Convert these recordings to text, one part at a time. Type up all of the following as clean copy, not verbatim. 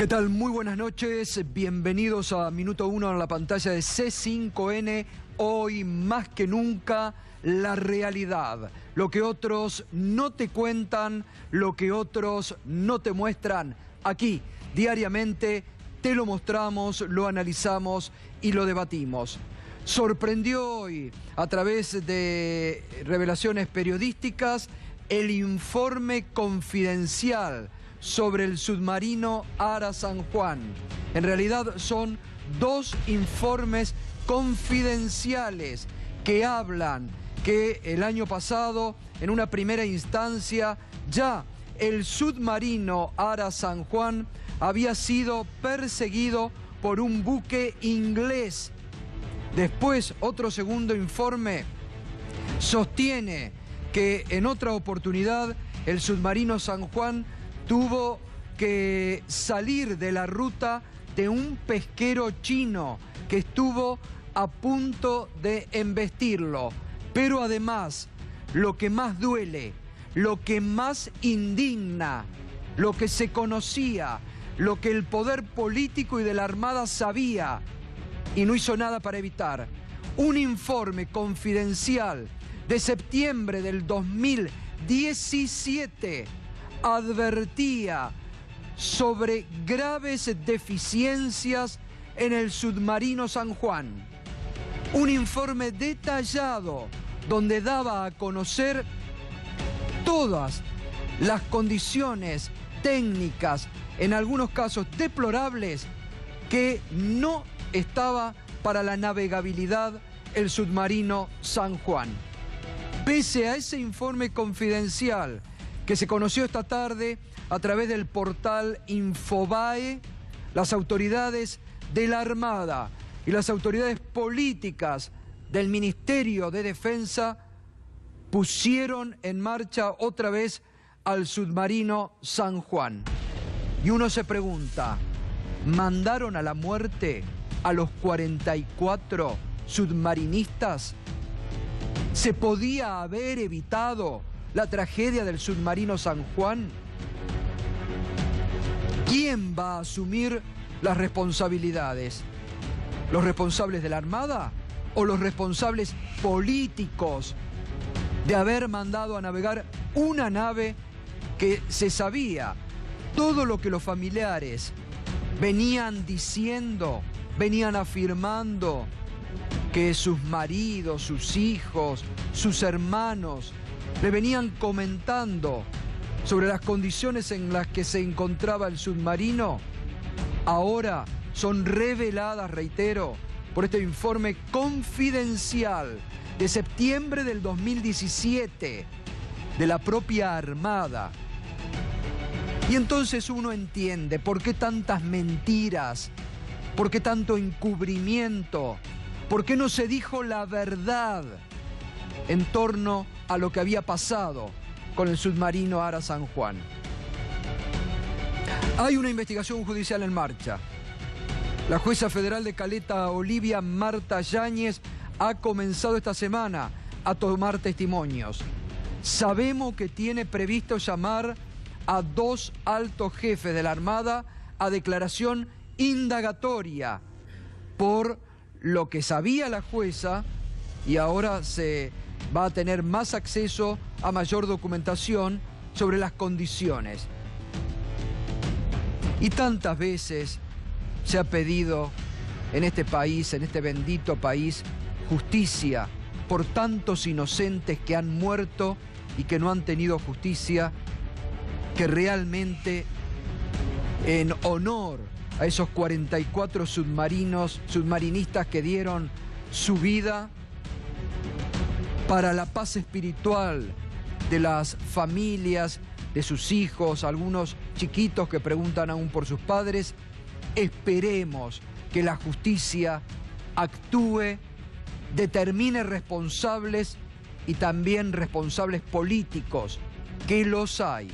¿Qué tal? Muy buenas noches, bienvenidos a Minuto 1 en la pantalla de C5N. Hoy más que nunca la realidad, lo que otros no te cuentan, lo que otros no te muestran. Aquí, diariamente, te lo mostramos, lo analizamos y lo debatimos. Sorprendió hoy, a través de revelaciones periodísticas, el informe confidencial sobre el submarino Ara San Juan. En realidad son dos informes confidenciales que hablan que el año pasado, en una primera instancia, ya el submarino Ara San Juan había sido perseguido por un buque inglés. Después, otro segundo informe sostiene que en otra oportunidad el submarino San Juan tuvo que salir de la ruta de un pesquero chino que estuvo a punto de embestirlo. Pero además, lo que más duele, lo que más indigna, lo que se conocía, lo que el poder político y de la Armada sabía y no hizo nada para evitar, un informe confidencial de septiembre del 2017 advertía sobre graves deficiencias en el submarino San Juan. Un informe detallado donde daba a conocer todas las condiciones técnicas, en algunos casos deplorables, que no estaba para la navegabilidad el submarino San Juan. Pese a ese informe confidencial que se conoció esta tarde a través del portal Infobae, las autoridades de la Armada y las autoridades políticas del Ministerio de Defensa pusieron en marcha otra vez al submarino San Juan. Y uno se pregunta, ¿mandaron a la muerte a los 44 submarinistas? ¿Se podía haber evitado la tragedia del submarino San Juan? ¿Quién va a asumir las responsabilidades? ¿Los responsables de la Armada o los responsables políticos de haber mandado a navegar una nave que se sabía todo lo que los familiares venían diciendo, venían afirmando, que sus maridos, sus hijos, sus hermanos le venían comentando sobre las condiciones en las que se encontraba el submarino? Ahora son reveladas, reitero, por este informe confidencial de septiembre del 2017 de la propia Armada. Y entonces uno entiende por qué tantas mentiras, por qué tanto encubrimiento, por qué no se dijo la verdad en torno a lo que había pasado con el submarino Ara San Juan. Hay una investigación judicial en marcha. La jueza federal de Caleta, Olivia Marta Yáñez, ha comenzado esta semana a tomar testimonios. Sabemos que tiene previsto llamar a 2 altos jefes de la Armada a declaración indagatoria por lo que sabía la jueza, y ahora se va a tener más acceso a mayor documentación sobre las condiciones. Y tantas veces se ha pedido en este país, en este bendito país, justicia por tantos inocentes que han muerto y que no han tenido justicia, que realmente, en honor a esos 44 submarinistas que dieron su vida para la paz espiritual de las familias, de sus hijos, algunos chiquitos que preguntan aún por sus padres, esperemos que la justicia actúe, determine responsables y también responsables políticos, que los hay.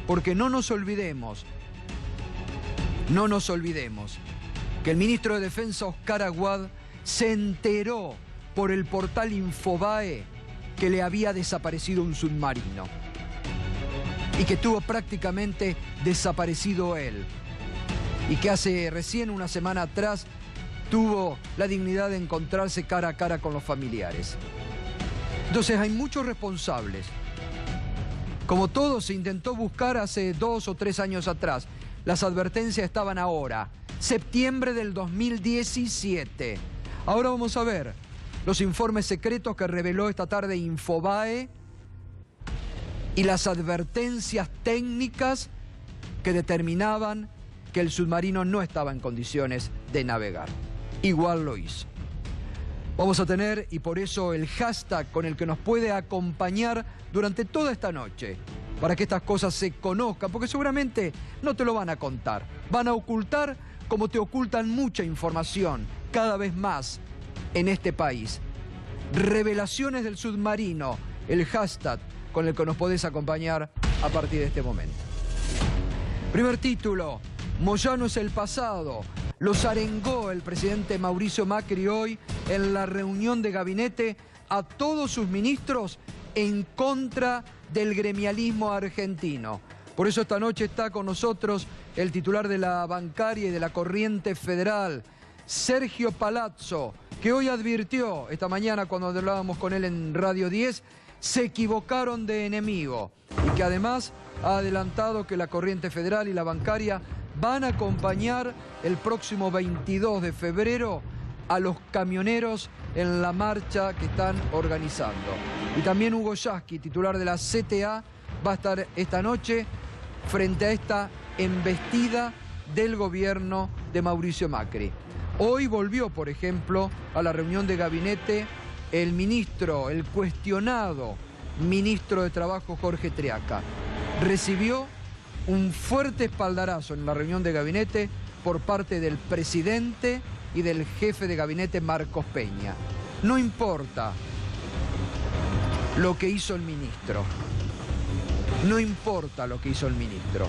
Porque no nos olvidemos que el ministro de Defensa, Oscar Aguad, se enteró por el portal Infobae que le había desaparecido un submarino y que tuvo prácticamente desaparecido él. y que hace recién una semana atrás tuvo la dignidad de encontrarse cara a cara con los familiares. Entonces hay muchos responsables. Como todo se intentó buscar hace 2 o 3 años atrás, las advertencias estaban ahora, septiembre del 2017. Ahora vamos a ver los informes secretos que reveló esta tarde Infobae y las advertencias técnicas que determinaban que el submarino no estaba en condiciones de navegar. Igual lo hizo. Vamos a tener, y por eso el hashtag con el que nos puede acompañar durante toda esta noche, para que estas cosas se conozcan, porque seguramente no te lo van a contar. Van a ocultar como te ocultan mucha información, cada vez más en este país. Revelaciones del submarino, el hashtag con el que nos podés acompañar a partir de este momento. Primer título, Moyano es el pasado. Los arengó el presidente Mauricio Macri hoy en la reunión de gabinete a todos sus ministros en contra del gremialismo argentino. Por eso esta noche está con nosotros el titular de la bancaria y de la Corriente Federal, Sergio Palazzo, que hoy advirtió, esta mañana cuando hablábamos con él en Radio 10, se equivocaron de enemigo y que además ha adelantado que la Corriente Federal y la bancaria van a acompañar el próximo 22 de febrero a los camioneros en la marcha que están organizando. Y también Hugo Yasky, titular de la CTA, va a estar esta noche frente a esta embestida del gobierno de Mauricio Macri. Hoy volvió, por ejemplo, a la reunión de gabinete el ministro, el cuestionado ministro de Trabajo, Jorge Triaca. Recibió un fuerte espaldarazo en la reunión de gabinete por parte del presidente y del jefe de gabinete, Marcos Peña. No importa lo que hizo el ministro, no importa lo que hizo el ministro,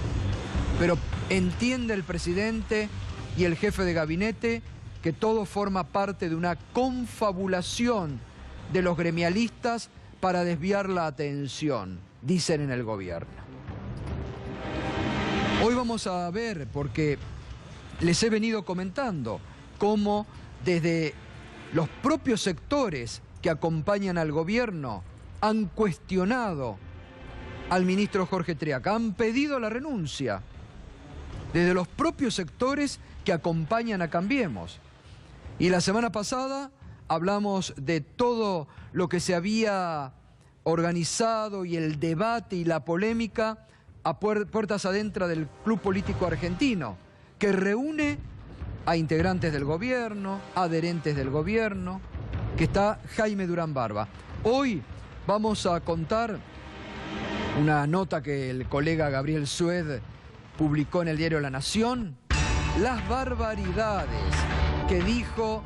pero entiende el presidente y el jefe de gabinete que todo forma parte de una confabulación de los gremialistas para desviar la atención, dicen en el gobierno. Hoy vamos a ver, porque les he venido comentando, cómo desde los propios sectores que acompañan al gobierno han cuestionado al ministro Jorge Triaca, han pedido la renuncia, desde los propios sectores que acompañan a Cambiemos. Y la semana pasada hablamos de todo lo que se había organizado y el debate y la polémica a puertas adentro del Club Político Argentino, que reúne a integrantes del gobierno, adherentes del gobierno, que está Jaime Durán Barba. Hoy vamos a contar una nota que el colega Gabriel Sued publicó en el diario La Nación, las barbaridades que dijo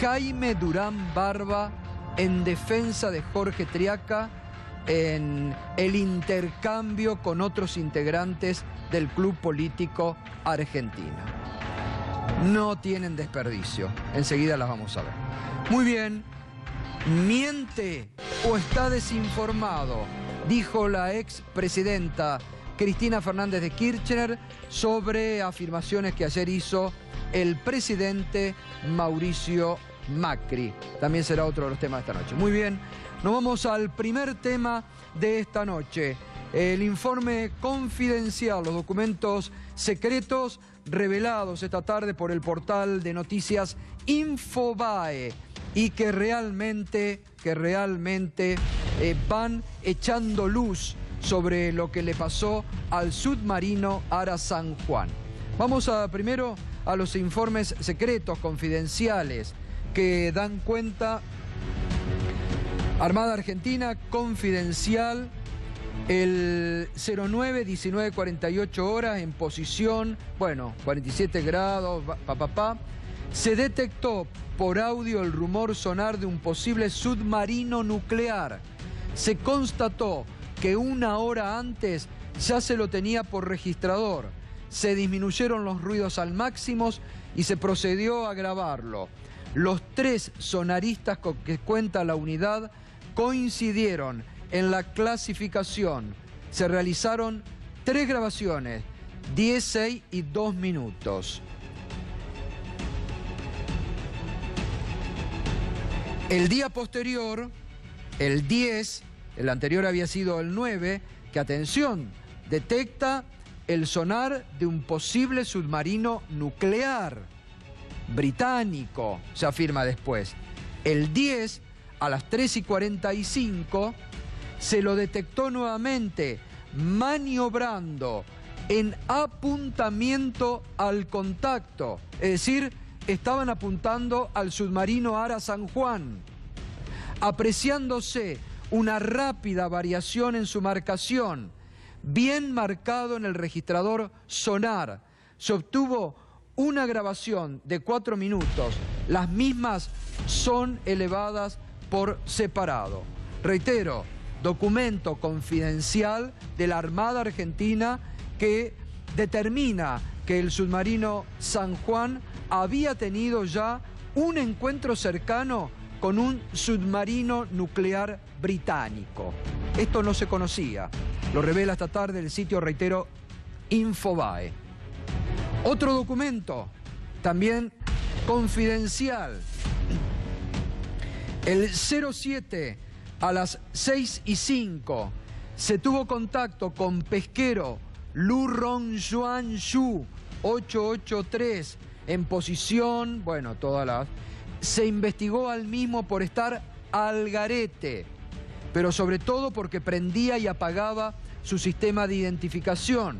Jaime Durán Barba en defensa de Jorge Triaca en el intercambio con otros integrantes del Club Político Argentino. No tienen desperdicio, enseguida las vamos a ver. Muy bien, miente o está desinformado, dijo la expresidenta Cristina Fernández de Kirchner sobre afirmaciones que ayer hizo el presidente Mauricio Macri. También será otro de los temas de esta noche. Muy bien, nos vamos al primer tema de esta noche. El informe confidencial, los documentos secretos revelados esta tarde por el portal de noticias Infobae y que realmente van echando luz sobre lo que le pasó al submarino Ara San Juan. Vamos primero a los informes secretos confidenciales que dan cuenta Armada Argentina confidencial, el 09-19-48 horas en posición, 47 grados, se detectó por audio el rumor sonar de un posible submarino nuclear. Se constató que una hora antes ya se lo tenía por registrador. Se disminuyeron los ruidos al máximo y se procedió a grabarlo. Los 3 sonaristas con que cuenta la unidad coincidieron en la clasificación. Se realizaron 3 grabaciones, 10, 6 y 2 minutos. El día posterior, el 10, el anterior había sido el 9, que atención, detecta el sonar de un posible submarino nuclear británico, se afirma después. El 10, a las 3:45, se lo detectó nuevamente maniobrando en apuntamiento al contacto, es decir, estaban apuntando al submarino Ara San Juan, apreciándose una rápida variación en su marcación, bien marcado en el registrador sonar. Se obtuvo una grabación de 4 minutos, las mismas son elevadas por separado. Reitero, documento confidencial de la Armada Argentina que determina que el submarino San Juan había tenido ya un encuentro cercano con un submarino nuclear británico. Esto no se conocía, lo revela esta tarde el sitio, reitero, Infobae. Otro documento, también confidencial. El 07, a las 6:05, se tuvo contacto con pesquero Lu Rong Yuan Yu, 883, en posición, bueno, todas las... Se investigó al mismo por estar al garete, pero sobre todo porque prendía y apagaba su sistema de identificación.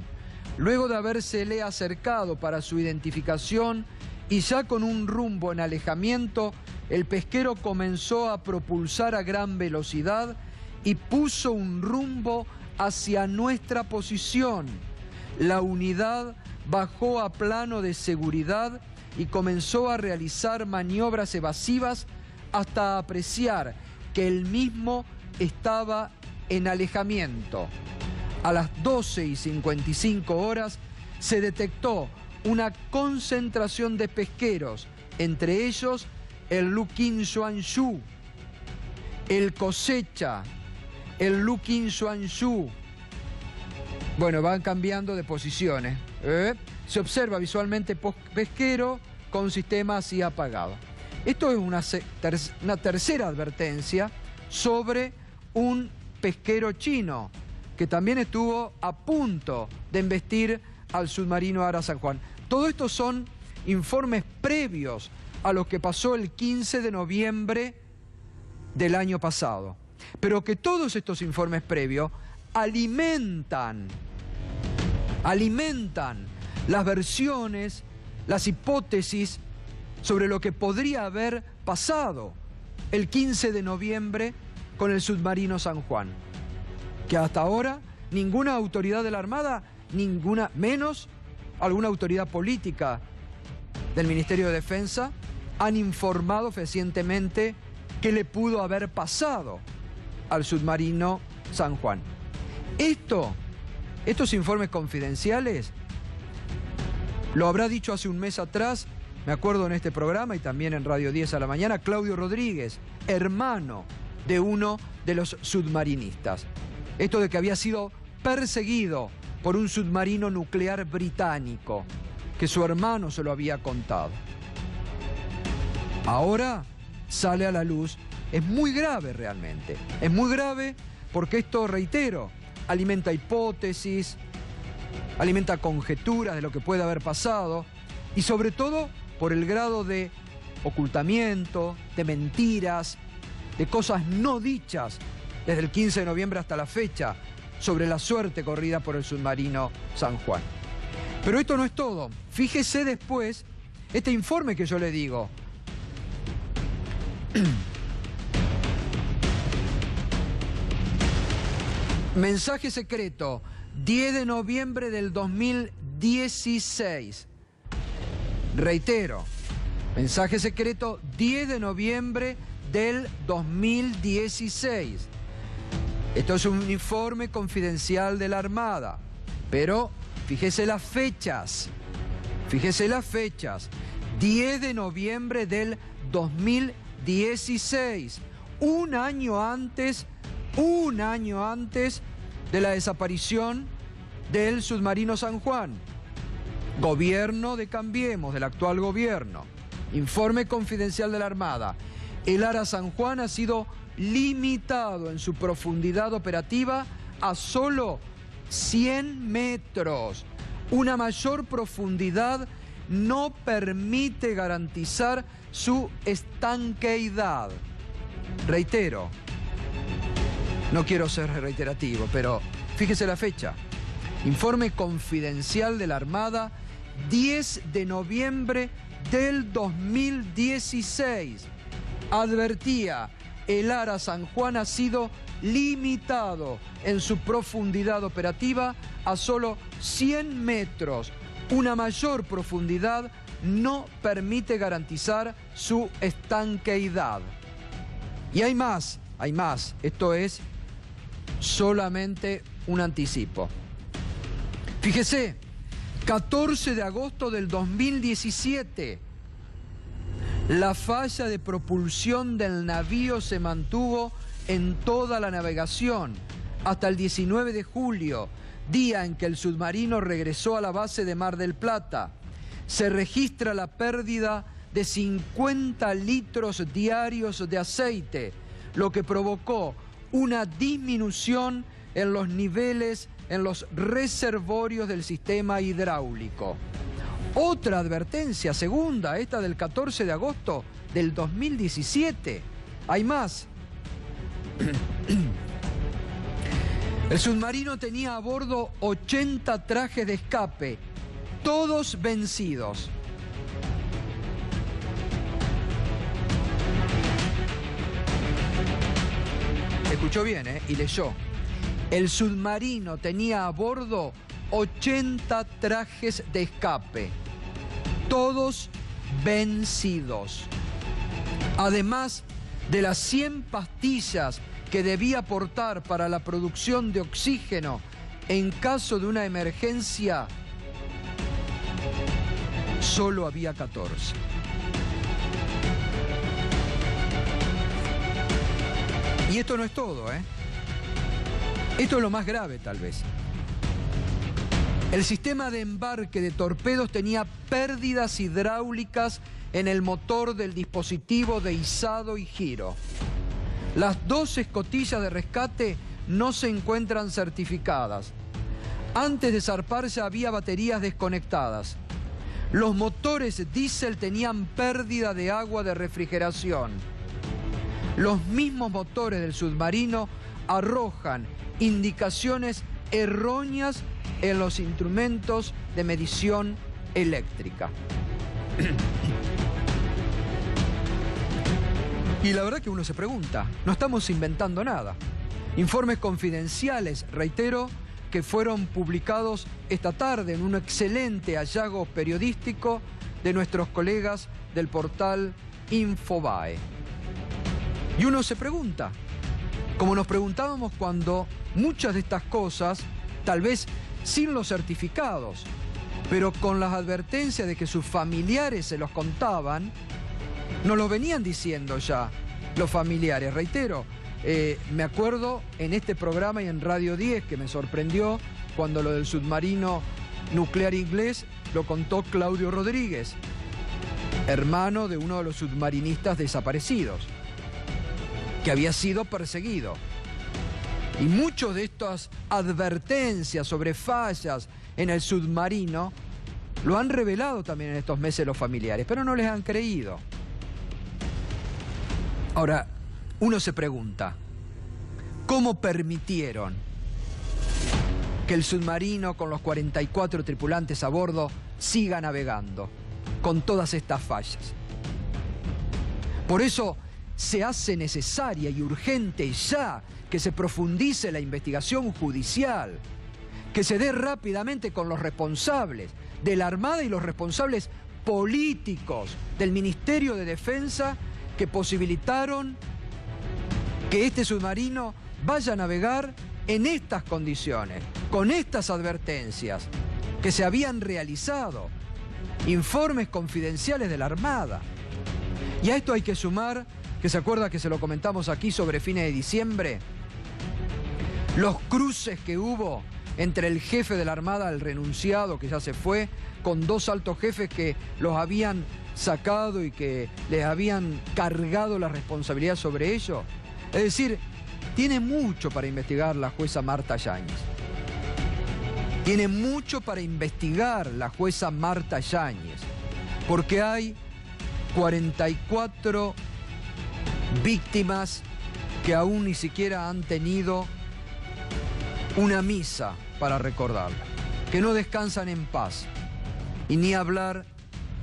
Luego de habérsele acercado para su identificación y ya con un rumbo en alejamiento, el pesquero comenzó a propulsar a gran velocidad y puso un rumbo hacia nuestra posición. La unidad bajó a plano de seguridad y comenzó a realizar maniobras evasivas hasta apreciar que el mismo estaba en alejamiento. A las 12:55 horas se detectó una concentración de pesqueros, entre ellos el Lu Qin Xuan Yu, el Cosecha, el Lu Qin Xuan Yu. Bueno, van cambiando de posiciones. Se observa visualmente pesquero con sistema así apagado. Esto es una tercera advertencia sobre un pesquero chino que también estuvo a punto de embestir al submarino Ara San Juan. Todo esto son informes previos a lo que pasó el 15 de noviembre del año pasado. Pero que todos estos informes previos alimentan las versiones, las hipótesis sobre lo que podría haber pasado el 15 de noviembre con el submarino San Juan, que hasta ahora ninguna autoridad de la Armada, ninguna, menos alguna autoridad política del Ministerio de Defensa, han informado fehacientemente qué le pudo haber pasado al submarino San Juan. Estos informes confidenciales, lo habrá dicho hace un mes atrás, me acuerdo en este programa y también en Radio 10 a la mañana, Claudio Rodríguez, hermano de uno de los submarinistas. Esto de que había sido perseguido por un submarino nuclear británico, que su hermano se lo había contado. Ahora sale a la luz, es muy grave realmente, es muy grave porque esto, reitero, alimenta hipótesis, alimenta conjeturas de lo que puede haber pasado y sobre todo por el grado de ocultamiento, de mentiras, de cosas no dichas desde el 15 de noviembre hasta la fecha sobre la suerte corrida por el submarino San Juan. Pero esto no es todo. Fíjese después este informe que yo le digo. Mensaje secreto, 10 de noviembre del 2016. Reitero, mensaje secreto, 10 de noviembre del 2016. Esto es un informe confidencial de la Armada, pero fíjese las fechas. Fíjese las fechas. 10 de noviembre del 2016. Un año antes de la desaparición del submarino San Juan. Gobierno de Cambiemos, del actual gobierno. Informe confidencial de la Armada. El Ara San Juan ha sido limitado en su profundidad operativa a solo 100 metros. Una mayor profundidad no permite garantizar su estanqueidad. Reitero, no quiero ser reiterativo, pero fíjese la fecha. Informe confidencial de la Armada, 10 de noviembre del 2016. Advertía, el Ara San Juan ha sido limitado en su profundidad operativa a solo 100 metros. Una mayor profundidad no permite garantizar su estanqueidad. Y hay más. Esto es solamente un anticipo. Fíjese, 14 de agosto del 2017, la falla de propulsión del navío se mantuvo en toda la navegación hasta el 19 de julio, día en que el submarino regresó a la base de Mar del Plata. Se registra la pérdida de 50 litros diarios de aceite, lo que provocó una disminución en los niveles en los reservorios del sistema hidráulico. Otra advertencia, segunda, esta del 14 de agosto del 2017. Hay más. El submarino tenía a bordo 80 trajes de escape, todos vencidos. Escuchó bien, y leyó. El submarino tenía a bordo 80 trajes de escape, todos vencidos. Además de las 100 pastillas que debía aportar para la producción de oxígeno en caso de una emergencia, solo había 14. Y esto no es todo, Esto es lo más grave, tal vez. El sistema de embarque de torpedos tenía pérdidas hidráulicas en el motor del dispositivo de izado y giro. Las 2 escotillas de rescate no se encuentran certificadas. Antes de zarpar ya había baterías desconectadas. Los motores diésel tenían pérdida de agua de refrigeración. Los mismos motores del submarino arrojan indicaciones erróneas en los instrumentos de medición eléctrica. Y la verdad que uno se pregunta, no estamos inventando nada. Informes confidenciales, reitero, que fueron publicados esta tarde en un excelente hallazgo periodístico de nuestros colegas del portal Infobae. Y uno se pregunta, como nos preguntábamos cuando muchas de estas cosas, tal vez sin los certificados, pero con las advertencias de que sus familiares se los contaban, nos lo venían diciendo ya los familiares. Reitero, me acuerdo en este programa y en Radio 10 que me sorprendió cuando lo del submarino nuclear inglés lo contó Claudio Rodríguez, hermano de uno de los submarinistas desaparecidos, que había sido perseguido. Y muchas de estas advertencias sobre fallas en el submarino lo han revelado también en estos meses los familiares, pero no les han creído. Ahora, uno se pregunta, ¿cómo permitieron que el submarino con los 44 tripulantes a bordo siga navegando con todas estas fallas? Por eso se hace necesaria y urgente ya que se profundice la investigación judicial, que se dé rápidamente con los responsables de la Armada y los responsables políticos del Ministerio de Defensa que posibilitaron que este submarino vaya a navegar en estas condiciones, con estas advertencias que se habían realizado, informes confidenciales de la Armada. Y a esto hay que sumar, que se acuerda que se lo comentamos aquí sobre fines de diciembre, los cruces que hubo entre el jefe de la Armada, el renunciado que ya se fue, con 2 altos jefes que los habían sacado y que les habían cargado la responsabilidad sobre ellos. Es decir, tiene mucho para investigar la jueza Marta Yáñez. Tiene mucho para investigar la jueza Marta Yáñez, porque hay 44 víctimas que aún ni siquiera han tenido una misa para recordarla, que no descansan en paz, y ni hablar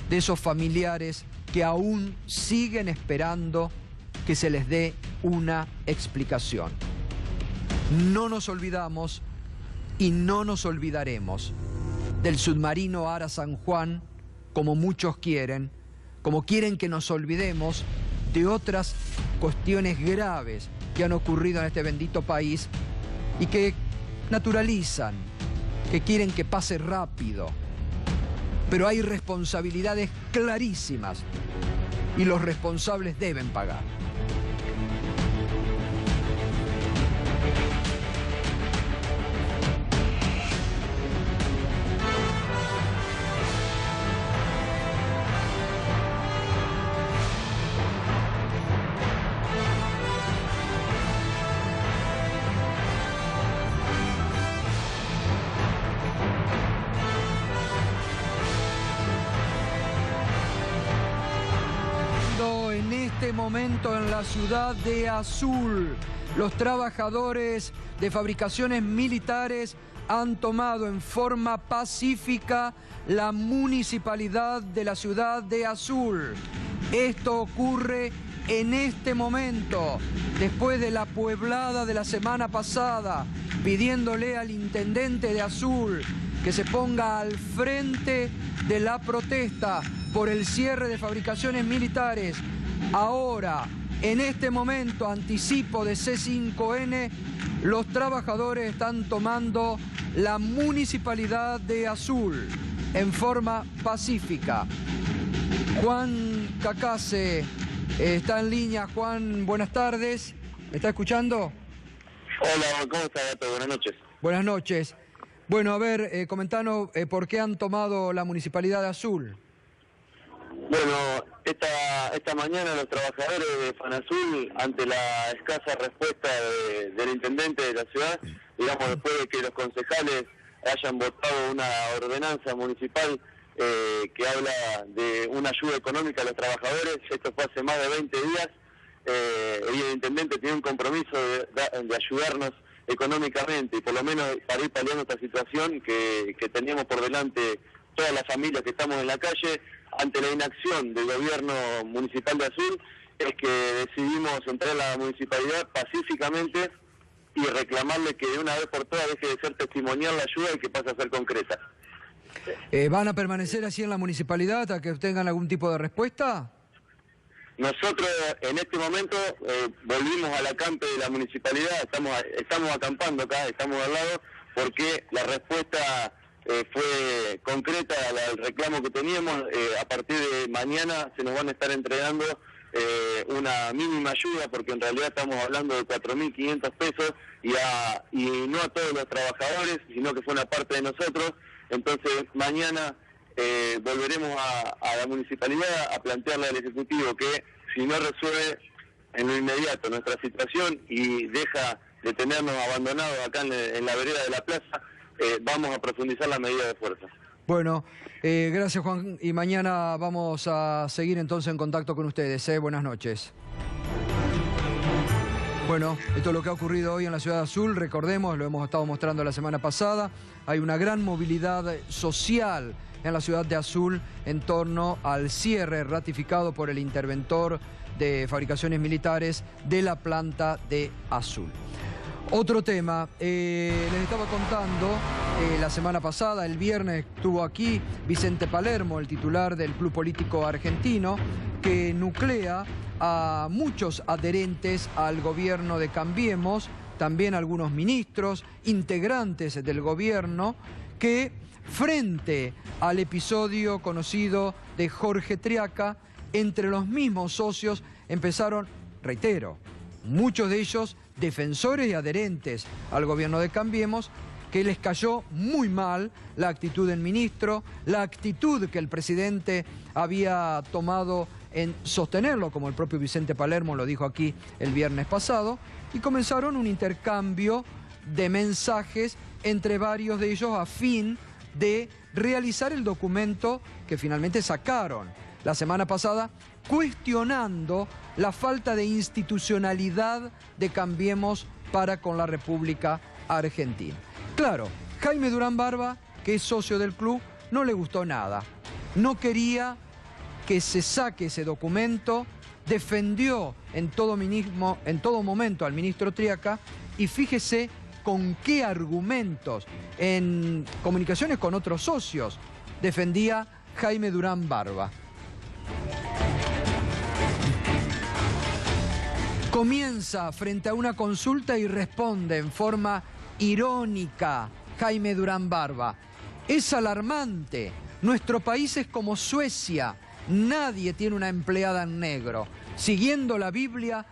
de esos familiares que aún siguen esperando que se les dé una explicación. No nos olvidamos y no nos olvidaremos del submarino Ara San Juan, como muchos quieren, como quieren que nos olvidemos de otras cuestiones graves que han ocurrido en este bendito país y que naturalizan, que quieren que pase rápido. Pero hay responsabilidades clarísimas y los responsables deben pagar. En este momento en la ciudad de Azul, los trabajadores de fabricaciones militares han tomado en forma pacífica la municipalidad de la ciudad de Azul. Esto ocurre en este momento, después de la pueblada de la semana pasada, pidiéndole al intendente de Azul que se ponga al frente de la protesta por el cierre de fabricaciones militares. Ahora, en este momento, anticipo de C5N, los trabajadores están tomando la municipalidad de Azul en forma pacífica. Juan Cacase está en línea. Juan, buenas tardes. ¿Me está escuchando? Hola, ¿cómo está, Gato? Buenas noches. Buenas noches. Bueno, a ver, comentanos por qué han tomado la municipalidad de Azul. Bueno, esta mañana los trabajadores de FANAZUL, ante la escasa respuesta del intendente de la ciudad, digamos, después de que los concejales hayan votado una ordenanza municipal que habla de una ayuda económica a los trabajadores, esto fue hace más de 20 días, y el intendente tiene un compromiso de ayudarnos económicamente, y por lo menos para ir paliando esta situación que teníamos por delante todas las familias que estamos en la calle. Ante la inacción del gobierno municipal de Azul, es que decidimos entrar a la municipalidad pacíficamente y reclamarle que de una vez por todas deje de ser testimonial la ayuda y que pase a ser concreta. ¿Van a permanecer así en la municipalidad hasta que obtengan algún tipo de respuesta? Nosotros en este momento volvimos al acampe de la municipalidad, estamos acampando acá, estamos al lado, porque la respuesta fue concreta al reclamo que teníamos. A partir de mañana se nos van a estar entregando una mínima ayuda, porque en realidad estamos hablando de 4.500 pesos y no a todos los trabajadores, sino que fue una parte de nosotros. Entonces mañana volveremos a la municipalidad a plantearle al Ejecutivo que si no resuelve en lo inmediato nuestra situación y deja de tenernos abandonados acá en la vereda de la plaza, vamos a profundizar la medida de fuerza. Bueno, gracias Juan, y mañana vamos a seguir entonces en contacto con ustedes. Buenas noches. Bueno, esto es lo que ha ocurrido hoy en la ciudad de Azul. Recordemos, lo hemos estado mostrando la semana pasada, hay una gran movilidad social en la ciudad de Azul en torno al cierre ratificado por el interventor de fabricaciones militares de la planta de Azul. Otro tema, les estaba contando, la semana pasada, el viernes, estuvo aquí Vicente Palermo, el titular del Club Político Argentino, que nuclea a muchos adherentes al gobierno de Cambiemos, también algunos ministros, integrantes del gobierno, que frente al episodio conocido de Jorge Triaca, entre los mismos socios empezaron, reitero, muchos de ellos defensores y adherentes al gobierno de Cambiemos, que les cayó muy mal la actitud del ministro, la actitud que el presidente había tomado en sostenerlo, como el propio Vicente Palermo lo dijo aquí el viernes pasado, y comenzaron un intercambio de mensajes entre varios de ellos a fin de realizar el documento que finalmente sacaron la semana pasada, cuestionando la falta de institucionalidad de Cambiemos para con la República Argentina. Claro, Jaime Durán Barba, que es socio del club, no le gustó nada. No quería que se saque ese documento, defendió en todo momento al ministro Triaca y fíjese con qué argumentos, en comunicaciones con otros socios, defendía Jaime Durán Barba. Comienza frente a una consulta y responde en forma irónica Jaime Durán Barba. Es alarmante. Nuestro país es como Suecia. Nadie tiene una empleada en negro. Siguiendo la Biblia,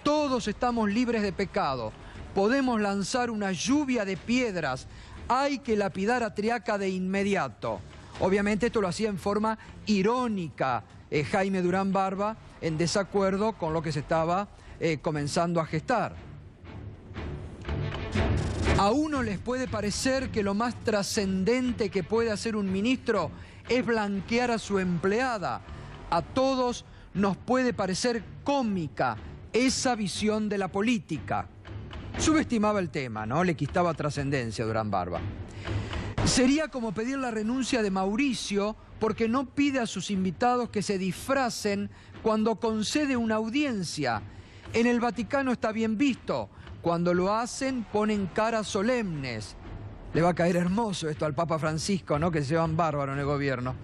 todos estamos libres de pecado. Podemos lanzar una lluvia de piedras. Hay que lapidar a Triaca de inmediato. Obviamente esto lo hacía en forma irónica Jaime Durán Barba, en desacuerdo con lo que se estaba comenzando a gestar. A uno les puede parecer que lo más trascendente que puede hacer un ministro es blanquear a su empleada. A todos nos puede parecer cómica esa visión de la política. Subestimaba el tema, ¿no? Le quitaba trascendencia a Durán Barba. Sería como pedir la renuncia de Mauricio porque no pide a sus invitados que se disfracen cuando concede una audiencia. En el Vaticano está bien visto. Cuando lo hacen, ponen caras solemnes. Le va a caer hermoso esto al Papa Francisco, ¿no? Que se llevan bárbaro en el gobierno.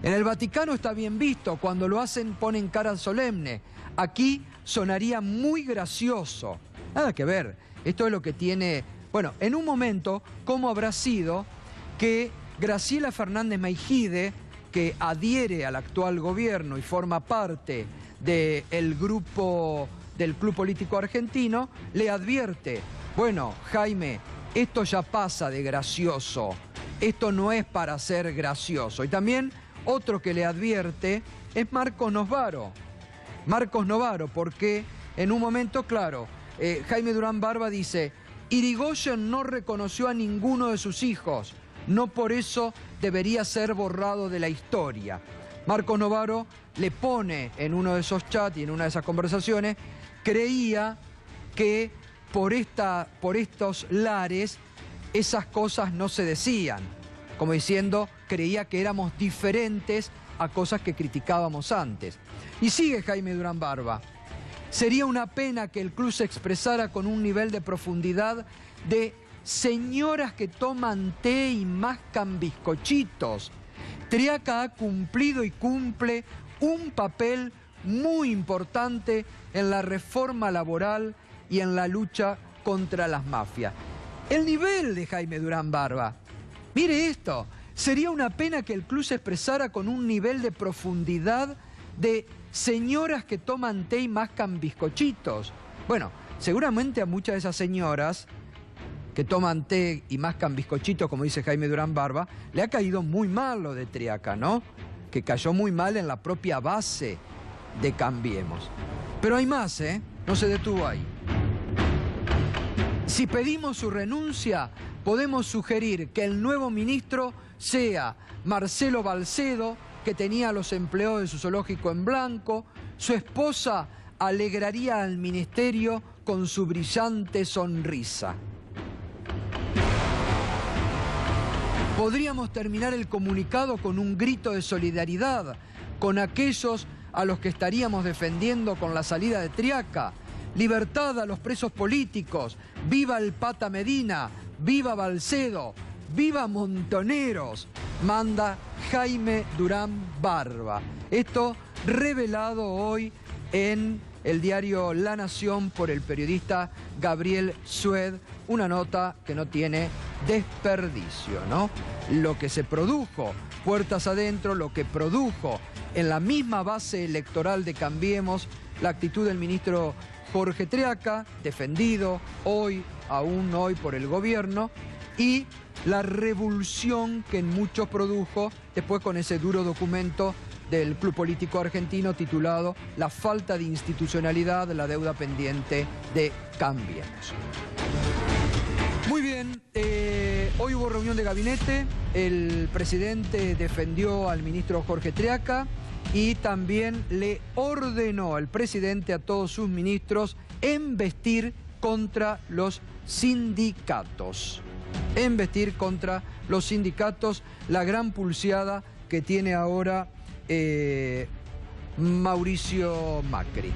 En el Vaticano está bien visto. Cuando lo hacen, ponen caras solemnes. Aquí sonaría muy gracioso. Nada que ver. Esto es lo que tiene... Bueno, en un momento, ¿cómo habrá sido que Graciela Fernández Meijide, que adhiere al actual gobierno y forma parte del grupo del Club Político Argentino, le advierte: bueno, Jaime, esto ya pasa de gracioso, esto no es para ser gracioso? Y también otro que le advierte es Marcos Novaro. Marcos Novaro, porque en un momento, claro, Jaime Durán Barba dice: Irigoyen no reconoció a ninguno de sus hijos, no por eso debería ser borrado de la historia. Marcos Novaro le pone en uno de esos chats y en una de esas conversaciones, creía que por estos lares esas cosas no se decían, como diciendo, creía que éramos diferentes a cosas que criticábamos antes. Y sigue Jaime Durán Barba: sería una pena que el club se expresara con un nivel de profundidad de señoras que toman té y mascan bizcochitos. Triaca ha cumplido y cumple un papel muy importante en la reforma laboral y en la lucha contra las mafias. El nivel de Jaime Durán Barba. Mire esto, sería una pena que el club se expresara con un nivel de profundidad de señoras que toman té y mascan bizcochitos. Bueno, seguramente a muchas de esas señoras que toman té y mascan bizcochitos, como dice Jaime Durán Barba, le ha caído muy mal lo de Triaca, ¿no? Que cayó muy mal en la propia base de Cambiemos. Pero hay más, ¿eh? No se detuvo ahí. Si pedimos su renuncia, podemos sugerir que el nuevo ministro sea Marcelo Balcedo, que tenía a los empleados de su zoológico en blanco. Su esposa alegraría al ministerio con su brillante sonrisa. Podríamos terminar el comunicado con un grito de solidaridad con aquellos a los que estaríamos defendiendo con la salida de Triaca. Libertad a los presos políticos, viva el Pata Medina, viva Balcedo, viva Montoneros, manda Jaime Durán Barba. Esto revelado hoy en el diario La Nación por el periodista Gabriel Sued, una nota que no tiene desperdicio, ¿no? Lo que se produjo puertas adentro, lo que produjo en la misma base electoral de Cambiemos, la actitud del ministro Jorge Triaca, defendido aún hoy por el gobierno, y la revulsión que en muchos produjo después con ese duro documento del Club Político Argentino titulado La falta de institucionalidad, la deuda pendiente de Cambiemos. Muy bien, hoy hubo reunión de gabinete, el presidente defendió al ministro Jorge Triaca y también le ordenó al presidente a todos sus ministros embestir contra los sindicatos. Embestir contra los sindicatos, la gran pulseada que tiene ahora Mauricio Macri.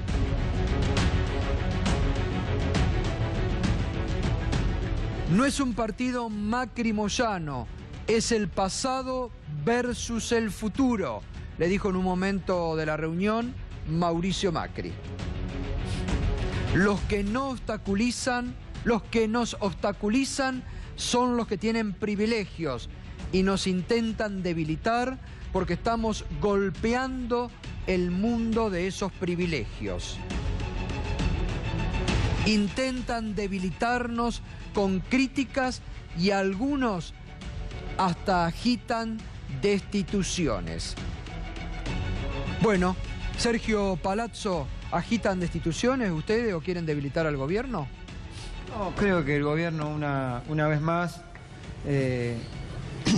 No es un partido macrimoyano, es el pasado versus el futuro, le dijo en un momento de la reunión Mauricio Macri. Los que no obstaculizan, los que nos obstaculizan son los que tienen privilegios y nos intentan debilitar porque estamos golpeando el mundo de esos privilegios. Intentan debilitarnos con críticas y algunos hasta agitan destituciones. Bueno, Sergio Palazzo, ¿agitan destituciones ustedes o quieren debilitar al gobierno? No, creo que el gobierno una vez más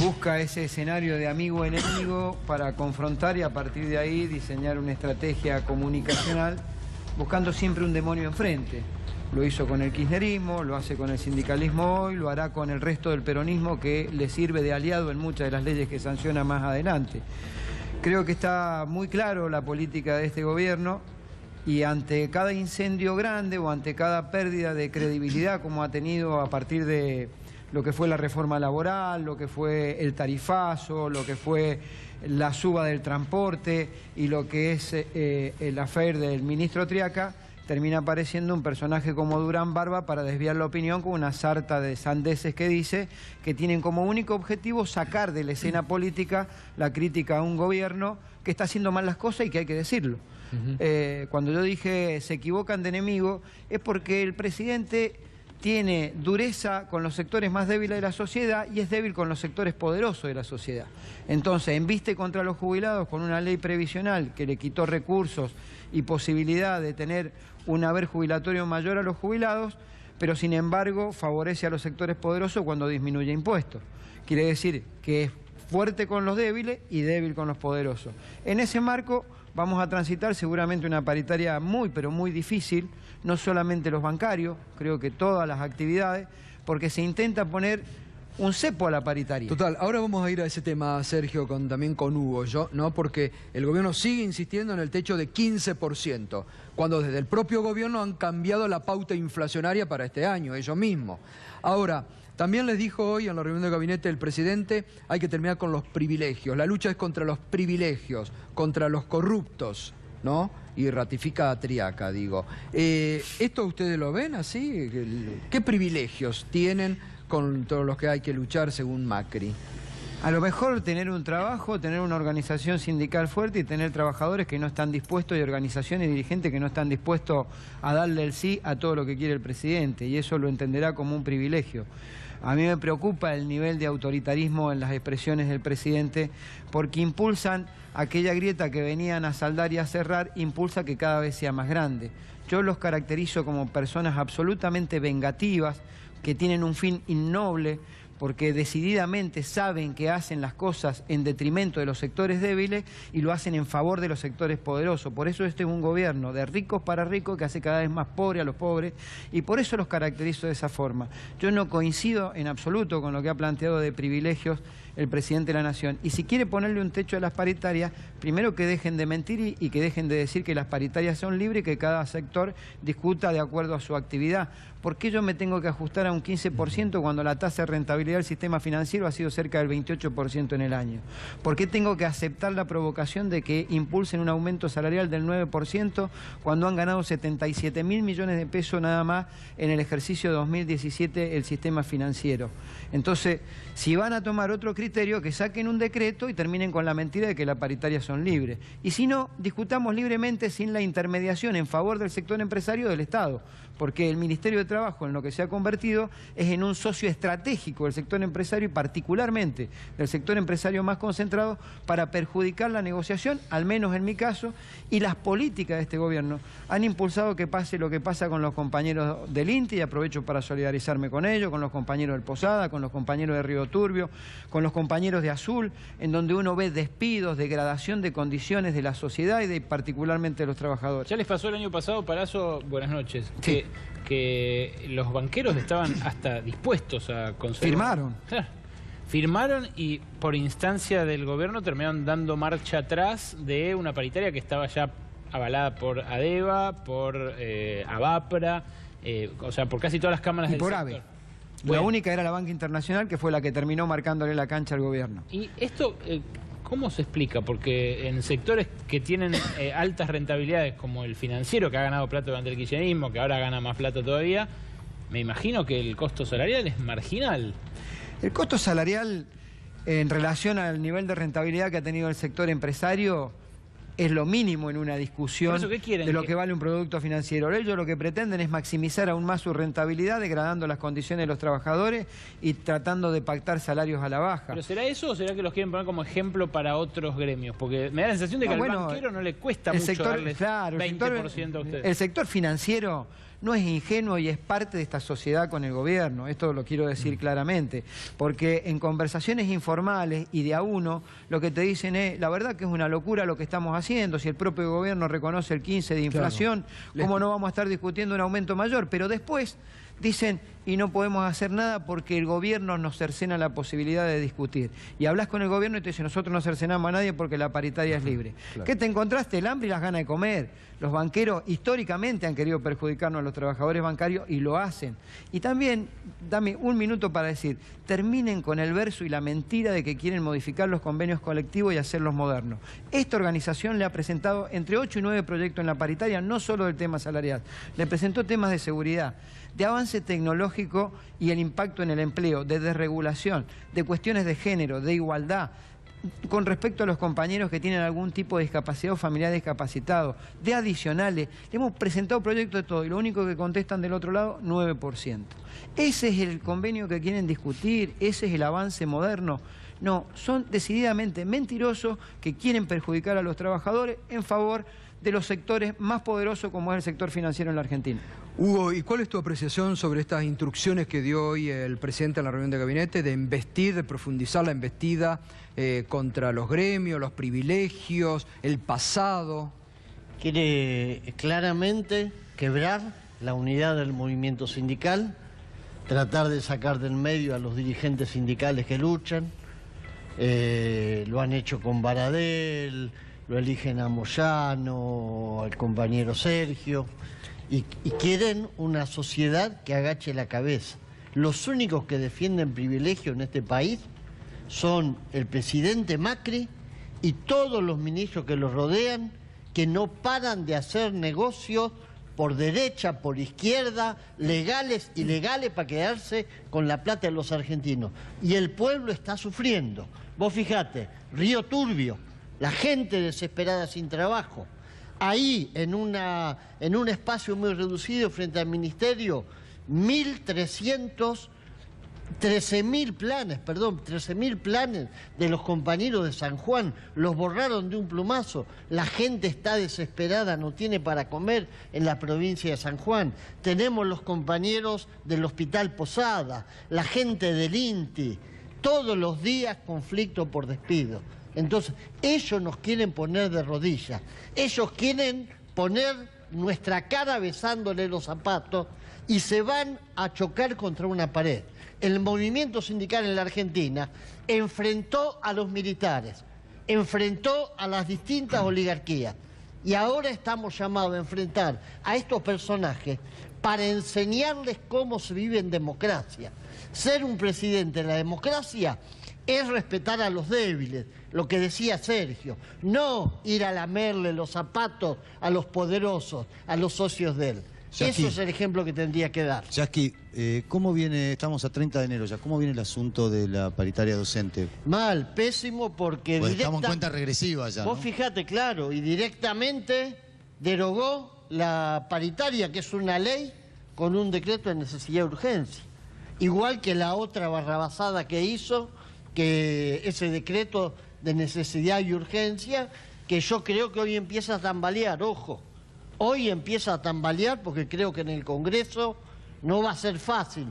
busca ese escenario de amigo-enemigo para confrontar y a partir de ahí diseñar una estrategia comunicacional buscando siempre un demonio enfrente. Lo hizo con el kirchnerismo, lo hace con el sindicalismo hoy, lo hará con el resto del peronismo que le sirve de aliado en muchas de las leyes que sanciona más adelante. Creo que está muy claro la política de este gobierno y ante cada incendio grande o ante cada pérdida de credibilidad como ha tenido a partir de lo que fue la reforma laboral, lo que fue el tarifazo, lo que fue la suba del transporte y lo que es el affair del ministro Triaca, termina apareciendo un personaje como Durán Barba para desviar la opinión con una sarta de sandeces que dice que tienen como único objetivo sacar de la escena política la crítica a un gobierno que está haciendo mal las cosas y que hay que decirlo. Cuando yo dije se equivocan de enemigo es porque el presidente tiene dureza con los sectores más débiles de la sociedad y es débil con los sectores poderosos de la sociedad. Entonces, embiste contra los jubilados con una ley previsional que le quitó recursos y posibilidad de tener un haber jubilatorio mayor a los jubilados, pero sin embargo favorece a los sectores poderosos cuando disminuye impuestos. Quiere decir que es fuerte con los débiles y débil con los poderosos. En ese marco vamos a transitar seguramente una paritaria muy, pero muy difícil, no solamente los bancarios, creo que todas las actividades, porque se intenta poner un cepo a la paritaria. Total, ahora vamos a ir a ese tema, Sergio, también con Hugo, ¿no? Porque el gobierno sigue insistiendo en el techo de 15%, cuando desde el propio gobierno han cambiado la pauta inflacionaria para este año, ellos mismos. Ahora, también les dijo hoy en la reunión de gabinete el presidente, hay que terminar con los privilegios. La lucha es contra los privilegios, contra los corruptos, ¿no? Y ratifica a Triaca, digo. ¿Esto ustedes lo ven así? ¿Qué privilegios tienen con todos los que hay que luchar según Macri? A lo mejor tener un trabajo, tener una organización sindical fuerte y tener trabajadores que no están dispuestos y organizaciones y dirigentes que no están dispuestos a darle el sí a todo lo que quiere el presidente y eso lo entenderá como un privilegio. A mí me preocupa el nivel de autoritarismo en las expresiones del presidente porque impulsan aquella grieta que venían a saldar y a cerrar, impulsa que cada vez sea más grande. Yo los caracterizo como personas absolutamente vengativas, que tienen un fin innoble, porque decididamente saben que hacen las cosas en detrimento de los sectores débiles y lo hacen en favor de los sectores poderosos. Por eso este es un gobierno de ricos para ricos que hace cada vez más pobre a los pobres y por eso los caracterizo de esa forma. Yo no coincido en absoluto con lo que ha planteado de privilegios el presidente de la Nación. Y si quiere ponerle un techo a las paritarias, primero que dejen de mentir y que dejen de decir que las paritarias son libres y que cada sector discuta de acuerdo a su actividad. ¿Por qué yo me tengo que ajustar a un 15% cuando la tasa de rentabilidad del sistema financiero ha sido cerca del 28% en el año? ¿Por qué tengo que aceptar la provocación de que impulsen un aumento salarial del 9% cuando han ganado 77.000 millones de pesos nada más en el ejercicio 2017 el sistema financiero? Entonces, si van a tomar otro criterio, que saquen un decreto y terminen con la mentira de que las paritarias son libres. Y si no, discutamos libremente sin la intermediación en favor del sector empresario del Estado, porque el Ministerio de trabajo en lo que se ha convertido es en un socio estratégico del sector empresario y particularmente del sector empresario más concentrado para perjudicar la negociación, al menos en mi caso, y las políticas de este gobierno han impulsado que pase lo que pasa con los compañeros del INTI, y aprovecho para solidarizarme con ellos, con los compañeros del Posada, con los compañeros de Río Turbio, con los compañeros de Azul, en donde uno ve despidos, degradación de condiciones de la sociedad y de particularmente de los trabajadores. Ya les pasó el año pasado, Palazzo, buenas noches, sí, que los banqueros estaban hasta dispuestos a conseguir... Firmaron. Claro, firmaron y por instancia del gobierno terminaron dando marcha atrás de una paritaria que estaba ya avalada por ADEVA, por ABAPRA, o sea, por casi todas las cámaras del por sector. AVE. Bueno. La única era la Banca Internacional, que fue la que terminó marcándole la cancha al gobierno. Y esto, ¿cómo se explica? Porque en sectores que tienen altas rentabilidades, como el financiero, que ha ganado plata durante el kirchnerismo, que ahora gana más plata todavía, me imagino que el costo salarial es marginal. El costo salarial, en relación al nivel de rentabilidad que ha tenido el sector empresario, es lo mínimo en una discusión Por eso, ¿qué quieren? de lo que vale un producto financiero. Ellos lo que pretenden es maximizar aún más su rentabilidad, degradando las condiciones de los trabajadores y tratando de pactar salarios a la baja. ¿Pero será eso o será que los quieren poner como ejemplo para otros gremios? Porque me da la sensación de que al banquero no le cuesta mucho darles 20% a ustedes. El sector financiero no es ingenuo y es parte de esta sociedad con el gobierno, esto lo quiero decir claramente, porque en conversaciones informales y de a uno, lo que te dicen es, la verdad que es una locura lo que estamos haciendo, si el propio gobierno reconoce el 15 de inflación, claro, ¿cómo no vamos a estar discutiendo un aumento mayor? Pero después dicen, y no podemos hacer nada porque el gobierno nos cercena la posibilidad de discutir. Y hablas con el gobierno y te dicen, nosotros no cercenamos a nadie porque la paritaria es libre. Claro. ¿Qué te encontraste? El hambre y las ganas de comer. Los banqueros históricamente han querido perjudicarnos a los trabajadores bancarios y lo hacen. Y también, dame un minuto para decir, terminen con el verso y la mentira de que quieren modificar los convenios colectivos y hacerlos modernos. Esta organización le ha presentado entre 8 y 9 proyectos en la paritaria, no solo del tema salarial. Le presentó temas de seguridad, de avance tecnológico y el impacto en el empleo, de desregulación, de cuestiones de género, de igualdad, con respecto a los compañeros que tienen algún tipo de discapacidad o familiar discapacitado, de adicionales. Le hemos presentado proyectos de todo y lo único que contestan del otro lado, 9%. ¿Ese es el convenio que quieren discutir? ¿Ese es el avance moderno? No, son decididamente mentirosos que quieren perjudicar a los trabajadores en favor de los sectores más poderosos como es el sector financiero en la Argentina. Hugo, ¿y cuál es tu apreciación sobre estas instrucciones que dio hoy el presidente en la reunión de gabinete de investir, de profundizar la embestida contra los gremios, los privilegios, el pasado? Quiere claramente quebrar la unidad del movimiento sindical, tratar de sacar del medio a los dirigentes sindicales que luchan. Lo han hecho con Baradel, lo eligen a Moyano, al compañero Sergio, y quieren una sociedad que agache la cabeza. Los únicos que defienden privilegios en este país son el presidente Macri y todos los ministros que los rodean, que no paran de hacer negocios por derecha, por izquierda, legales, ilegales, para quedarse con la plata de los argentinos. Y el pueblo está sufriendo. Vos fijate, Río Turbio, la gente desesperada sin trabajo. Ahí, en un espacio muy reducido frente al ministerio, 13.000 planes de los compañeros de San Juan, los borraron de un plumazo. La gente está desesperada, no tiene para comer en la provincia de San Juan. Tenemos los compañeros del Hospital Posada, la gente del INTI, todos los días conflicto por despido. Entonces, ellos nos quieren poner de rodillas, ellos quieren poner nuestra cara besándole los zapatos y se van a chocar contra una pared. El movimiento sindical en la Argentina enfrentó a los militares, enfrentó a las distintas oligarquías y ahora estamos llamados a enfrentar a estos personajes para enseñarles cómo se vive en democracia. Ser un presidente de la democracia es respetar a los débiles, lo que decía Sergio, no ir a lamerle los zapatos a los poderosos, a los socios de él. Yasky, eso es el ejemplo que tendría que dar. Yasky, ¿cómo viene, estamos a 30 de enero ya, cómo viene el asunto de la paritaria docente? Mal, pésimo, porque pues estamos en cuenta regresiva ya, Vos ¿no? fijate, claro, y directamente derogó la paritaria, que es una ley con un decreto de necesidad y urgencia. Igual que la otra barrabasada que hizo, que ese decreto de necesidad y urgencia, que yo creo que hoy empieza a tambalear, ojo. Hoy empieza a tambalear porque creo que en el Congreso no va a ser fácil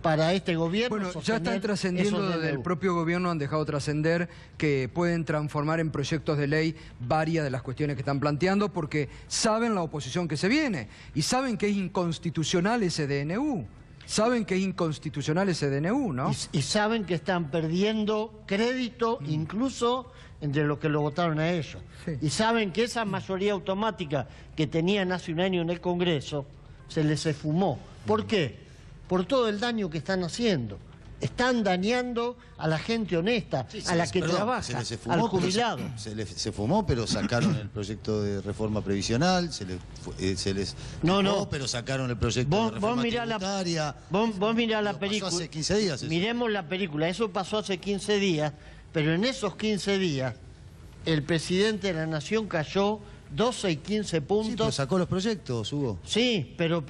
para este gobierno. Bueno, ya están trascendiendo del propio gobierno, han dejado trascender que pueden transformar en proyectos de ley varias de las cuestiones que están planteando porque saben la oposición que se viene y saben que es inconstitucional ese DNU. Saben que es inconstitucional ese DNU, ¿no? Y saben que están perdiendo crédito incluso entre los que lo votaron a ellos. Sí. Y saben que esa mayoría automática que tenían hace un año en el Congreso se les esfumó. ¿Por qué? Por todo el daño que están haciendo. Están dañando a la gente honesta, a la que trabaja, al jubilado. Se fumó, pero sacaron el proyecto de reforma previsional, se les No, pero sacaron el proyecto de reforma tributaria. Vos mirá la película. Pasó hace 15 días eso. Miremos la película, eso pasó hace 15 días, pero en esos 15 días el presidente de la Nación cayó 12 y 15 puntos. Sí, pero sacó los proyectos, Hugo. Sí, pero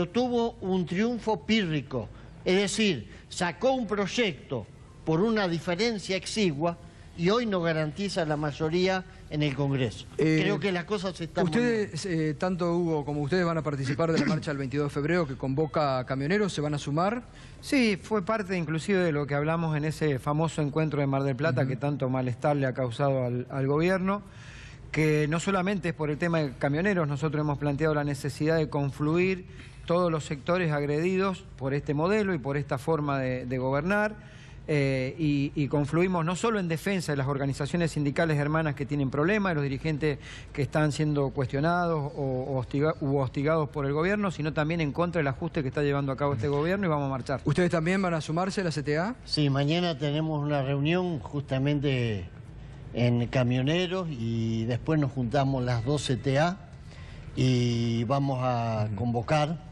tuvo un triunfo pírrico. Es decir, sacó un proyecto por una diferencia exigua y hoy no garantiza la mayoría en el Congreso. Creo que las cosas se están Ustedes, tanto Hugo como ustedes, van a participar de la marcha del 22 de febrero que convoca a camioneros, ¿se van a sumar? Sí, fue parte inclusive de lo que hablamos en ese famoso encuentro de Mar del Plata que tanto malestar le ha causado al gobierno, que no solamente es por el tema de camioneros, nosotros hemos planteado la necesidad de confluir todos los sectores agredidos por este modelo y por esta forma de gobernar, y confluimos no solo en defensa de las organizaciones sindicales hermanas que tienen problemas, de los dirigentes que están siendo cuestionados u hostigados por el gobierno, sino también en contra del ajuste que está llevando a cabo este gobierno, y vamos a marchar. ¿Ustedes también van a sumarse a la CTA? Sí, mañana tenemos una reunión justamente en Camioneros y después nos juntamos las dos CTA y vamos a convocar.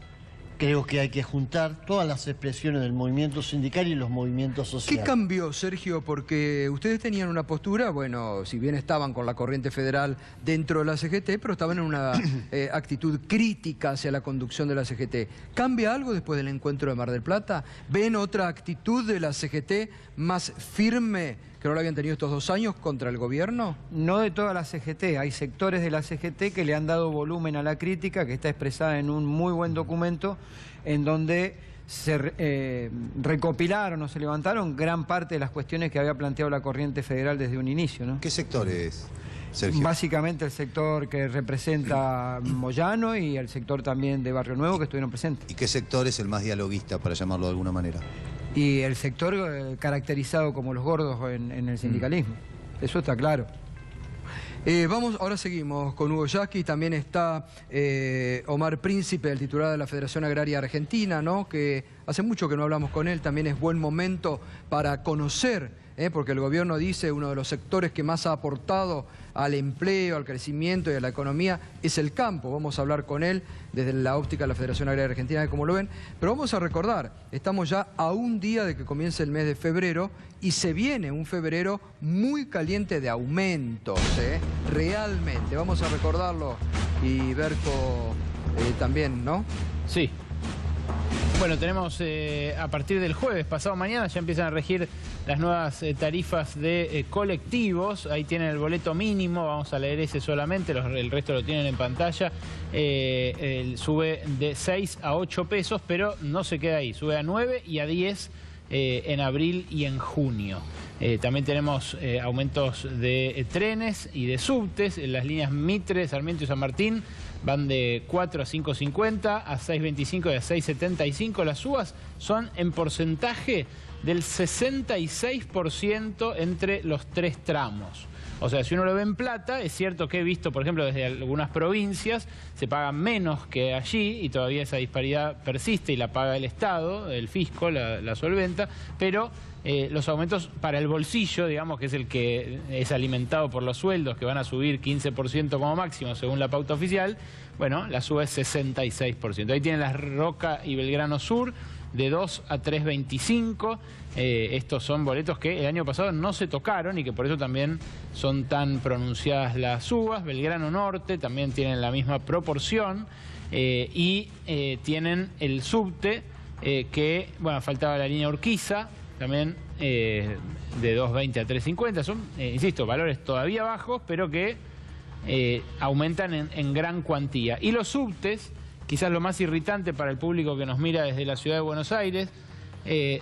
Creo que hay que juntar todas las expresiones del movimiento sindical y los movimientos sociales. ¿Qué cambió, Sergio? Porque ustedes tenían una postura, bueno, si bien estaban con la corriente federal dentro de la CGT, pero estaban en una actitud crítica hacia la conducción de la CGT. ¿Cambia algo después del encuentro de Mar del Plata? ¿Ven otra actitud de la CGT más firme que no la habían tenido estos 2 años contra el gobierno? No de toda la CGT, hay sectores de la CGT que le han dado volumen a la crítica, que está expresada en un muy buen documento, en donde se recopilaron o se levantaron gran parte de las cuestiones que había planteado la corriente federal desde un inicio, ¿no? ¿Qué sectores, Sergio? Básicamente el sector que representa Moyano y el sector también de Barrio Nuevo que estuvieron presentes. ¿Y qué sector es el más dialoguista, para llamarlo de alguna manera? Y el sector caracterizado como los gordos en el sindicalismo. Eso está claro. Ahora seguimos con Hugo Yasky, también está Omar Príncipe, el titular de la Federación Agraria Argentina, ¿no? Que hace mucho que no hablamos con él, también es buen momento para conocer, porque el gobierno dice uno de los sectores que más ha aportado al empleo, al crecimiento y a la economía es el campo. Vamos a hablar con él desde la óptica de la Federación Agraria Argentina, de cómo lo ven, pero vamos a recordar, estamos ya a un día de que comience el mes de febrero y se viene un febrero muy caliente de aumentos, realmente. Vamos a recordarlo y Berco también, ¿no? Sí. Bueno, tenemos a partir del jueves, pasado mañana, ya empiezan a regir las nuevas tarifas de colectivos. Ahí tienen el boleto mínimo, vamos a leer ese solamente, el resto lo tienen en pantalla. Sube de 6 a 8 pesos, pero no se queda ahí, sube a 9 y a 10 en abril y en junio. También tenemos aumentos de trenes y de subtes. En las líneas Mitre, Sarmiento y San Martín van de 4 a 5.50, a 6.25 y a 6.75. Las subas son en porcentaje del 66% entre los 3 tramos. O sea, si uno lo ve en plata, es cierto que he visto, por ejemplo, desde algunas provincias, se paga menos que allí y todavía esa disparidad persiste y la paga el Estado, el fisco, la solventa, pero los aumentos para el bolsillo, digamos, que es el que es alimentado por los sueldos, que van a subir 15% como máximo según la pauta oficial, bueno, la suba es 66%. Ahí tienen las Roca y Belgrano Sur, de 2 a 3.25. Estos son boletos que el año pasado no se tocaron y que por eso también son tan pronunciadas las subas. Belgrano Norte también tienen la misma proporción. y tienen el subte que, bueno, faltaba la línea Urquiza, también de 2.20 a 3.50, son, insisto, valores todavía bajos, pero que aumentan en gran cuantía. Y los subtes, quizás lo más irritante para el público que nos mira desde la ciudad de Buenos Aires,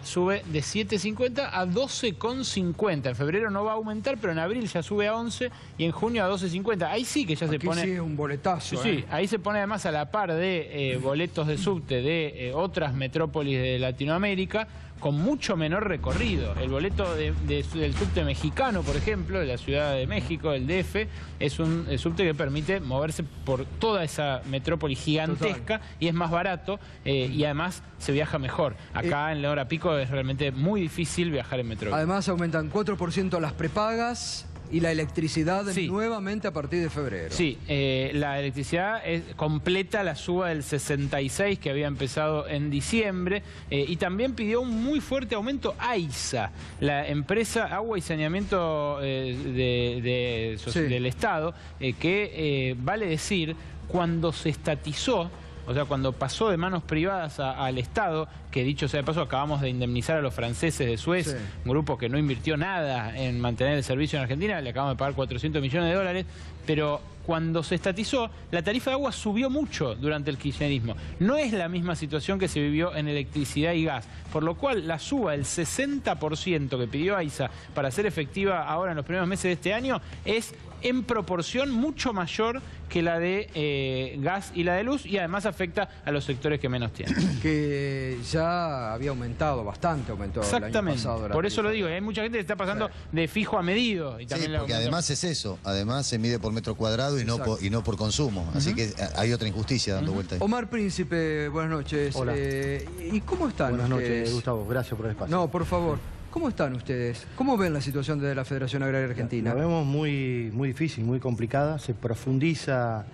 sube de 7.50 a 12.50. En febrero no va a aumentar, pero en abril ya sube a 11 y en junio a 12.50. Ahí sí que ya se pone... Aquí sí es un boletazo. Sí, ahí se pone además a la par de boletos de subte de otras metrópolis de Latinoamérica con mucho menor recorrido. El boleto del subte mexicano, por ejemplo, de la Ciudad de México, el DF, es un subte que permite moverse por toda esa metrópoli gigantesca. Total. Y es más barato y además se viaja mejor. Acá en la hora pico es realmente muy difícil viajar en metrópoli. Además aumentan 4% las prepagas y la electricidad sí. nuevamente a partir de febrero. Sí, la electricidad completa la suba del 66 que había empezado en diciembre y también pidió un muy fuerte aumento AISA, la empresa Agua y Saneamiento del Estado, que vale decir, cuando se estatizó, o sea, cuando pasó de manos privadas al Estado, que dicho sea de paso, acabamos de indemnizar a los franceses de Suez, sí. Un grupo que no invirtió nada en mantener el servicio en Argentina, le acabamos de pagar 400 millones de dólares, pero cuando se estatizó, la tarifa de agua subió mucho durante el kirchnerismo. No es la misma situación que se vivió en electricidad y gas, por lo cual la suba del 60% que pidió AISA para ser efectiva ahora en los primeros meses de este año es en proporción mucho mayor que la de gas y la de luz, y además afecta a los sectores que menos tienen. Que ya había aumentado, bastante aumentó. Exactamente, el año pasado, por eso lo digo, hay mucha gente que está pasando de fijo a medido. Y también sí, porque además es eso, además se mide por metro cuadrado y no por consumo, así que hay otra injusticia dando vuelta ahí. Omar Príncipe, buenas noches. Hola. ¿Y cómo están Buenas ustedes? noches, Gustavo, gracias por el espacio. No, por favor. ¿Cómo están ustedes? ¿Cómo ven la situación de la Federación Agraria Argentina? La vemos muy difícil, muy complicada. Se profundiza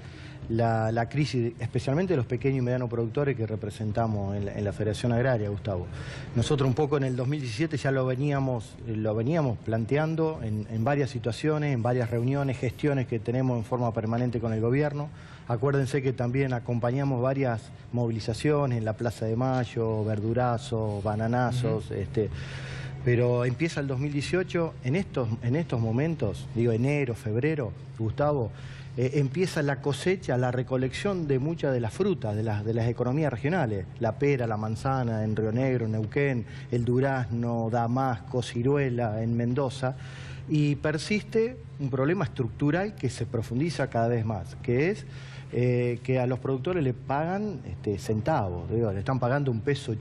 la crisis, especialmente de los pequeños y medianos productores que representamos en la Federación Agraria, Gustavo. Nosotros un poco en el 2017 ya lo veníamos planteando en varias situaciones, en varias reuniones, gestiones que tenemos en forma permanente con el gobierno. Acuérdense que también acompañamos varias movilizaciones en la Plaza de Mayo, verdurazos, bananazos, pero empieza el 2018, en estos momentos, digo enero, febrero, Gustavo, empieza la cosecha, la recolección de muchas de las frutas de las economías regionales. La pera, la manzana en Río Negro, Neuquén, el durazno, Damasco, ciruela en Mendoza. Y persiste un problema estructural que se profundiza cada vez más, que es que a los productores le pagan centavos, digo, le están pagando 1,80 pesos,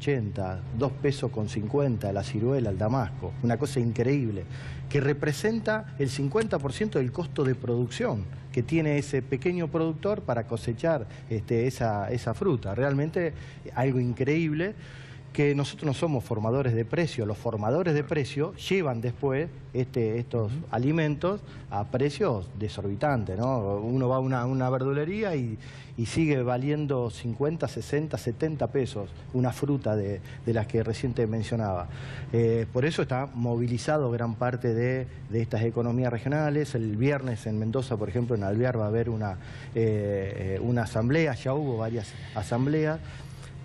2,50 pesos la ciruela, el damasco, una cosa increíble, que representa el 50% del costo de producción que tiene ese pequeño productor para cosechar esa fruta. Realmente algo increíble, que nosotros no somos formadores de precios. Los formadores de precios llevan después estos alimentos a precios desorbitantes, ¿no? Uno va a una verdulería y sigue valiendo 50, 60, 70 pesos una fruta de las que recién te mencionaba. Por eso está movilizado gran parte de estas economías regionales. El viernes en Mendoza, por ejemplo, en Alvear va a haber una asamblea, ya hubo varias asambleas.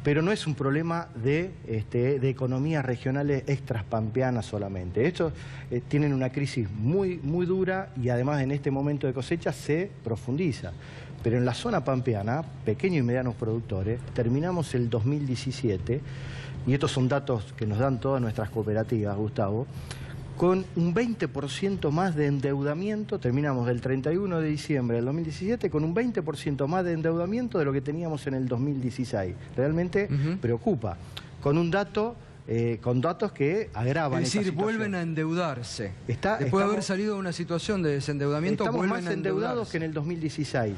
Pero no es un problema de economías regionales extraspampeanas solamente. Estos tienen una crisis muy dura y además en este momento de cosecha se profundiza. Pero en la zona pampeana, pequeños y medianos productores, terminamos el 2017, y estos son datos que nos dan todas nuestras cooperativas, Gustavo, con un 20% más de endeudamiento. Terminamos el 31 de diciembre del 2017 con un 20% más de endeudamiento de lo que teníamos en el 2016. Realmente preocupa. Con datos que agravan. Es decir, vuelven a endeudarse. Después de haber salido de una situación de desendeudamiento, estamos vuelven más endeudados que en el 2016.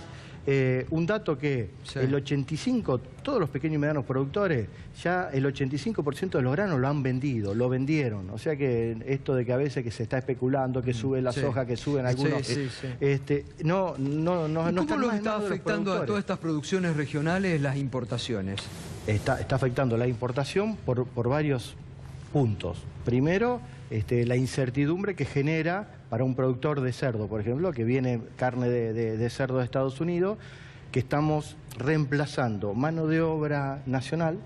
Un dato que el 85%, todos los pequeños y medianos productores, ya el 85% de los granos lo han vendido, lo vendieron. O sea que esto de que a veces que se está especulando, que sube la soja, que suben algunos... No ¿Cómo lo está afectando a todas estas producciones regionales las importaciones? Está afectando la importación por varios puntos. Primero, la incertidumbre que genera para un productor de cerdo, por ejemplo, que viene carne de cerdo de Estados Unidos, que estamos reemplazando mano de obra nacional,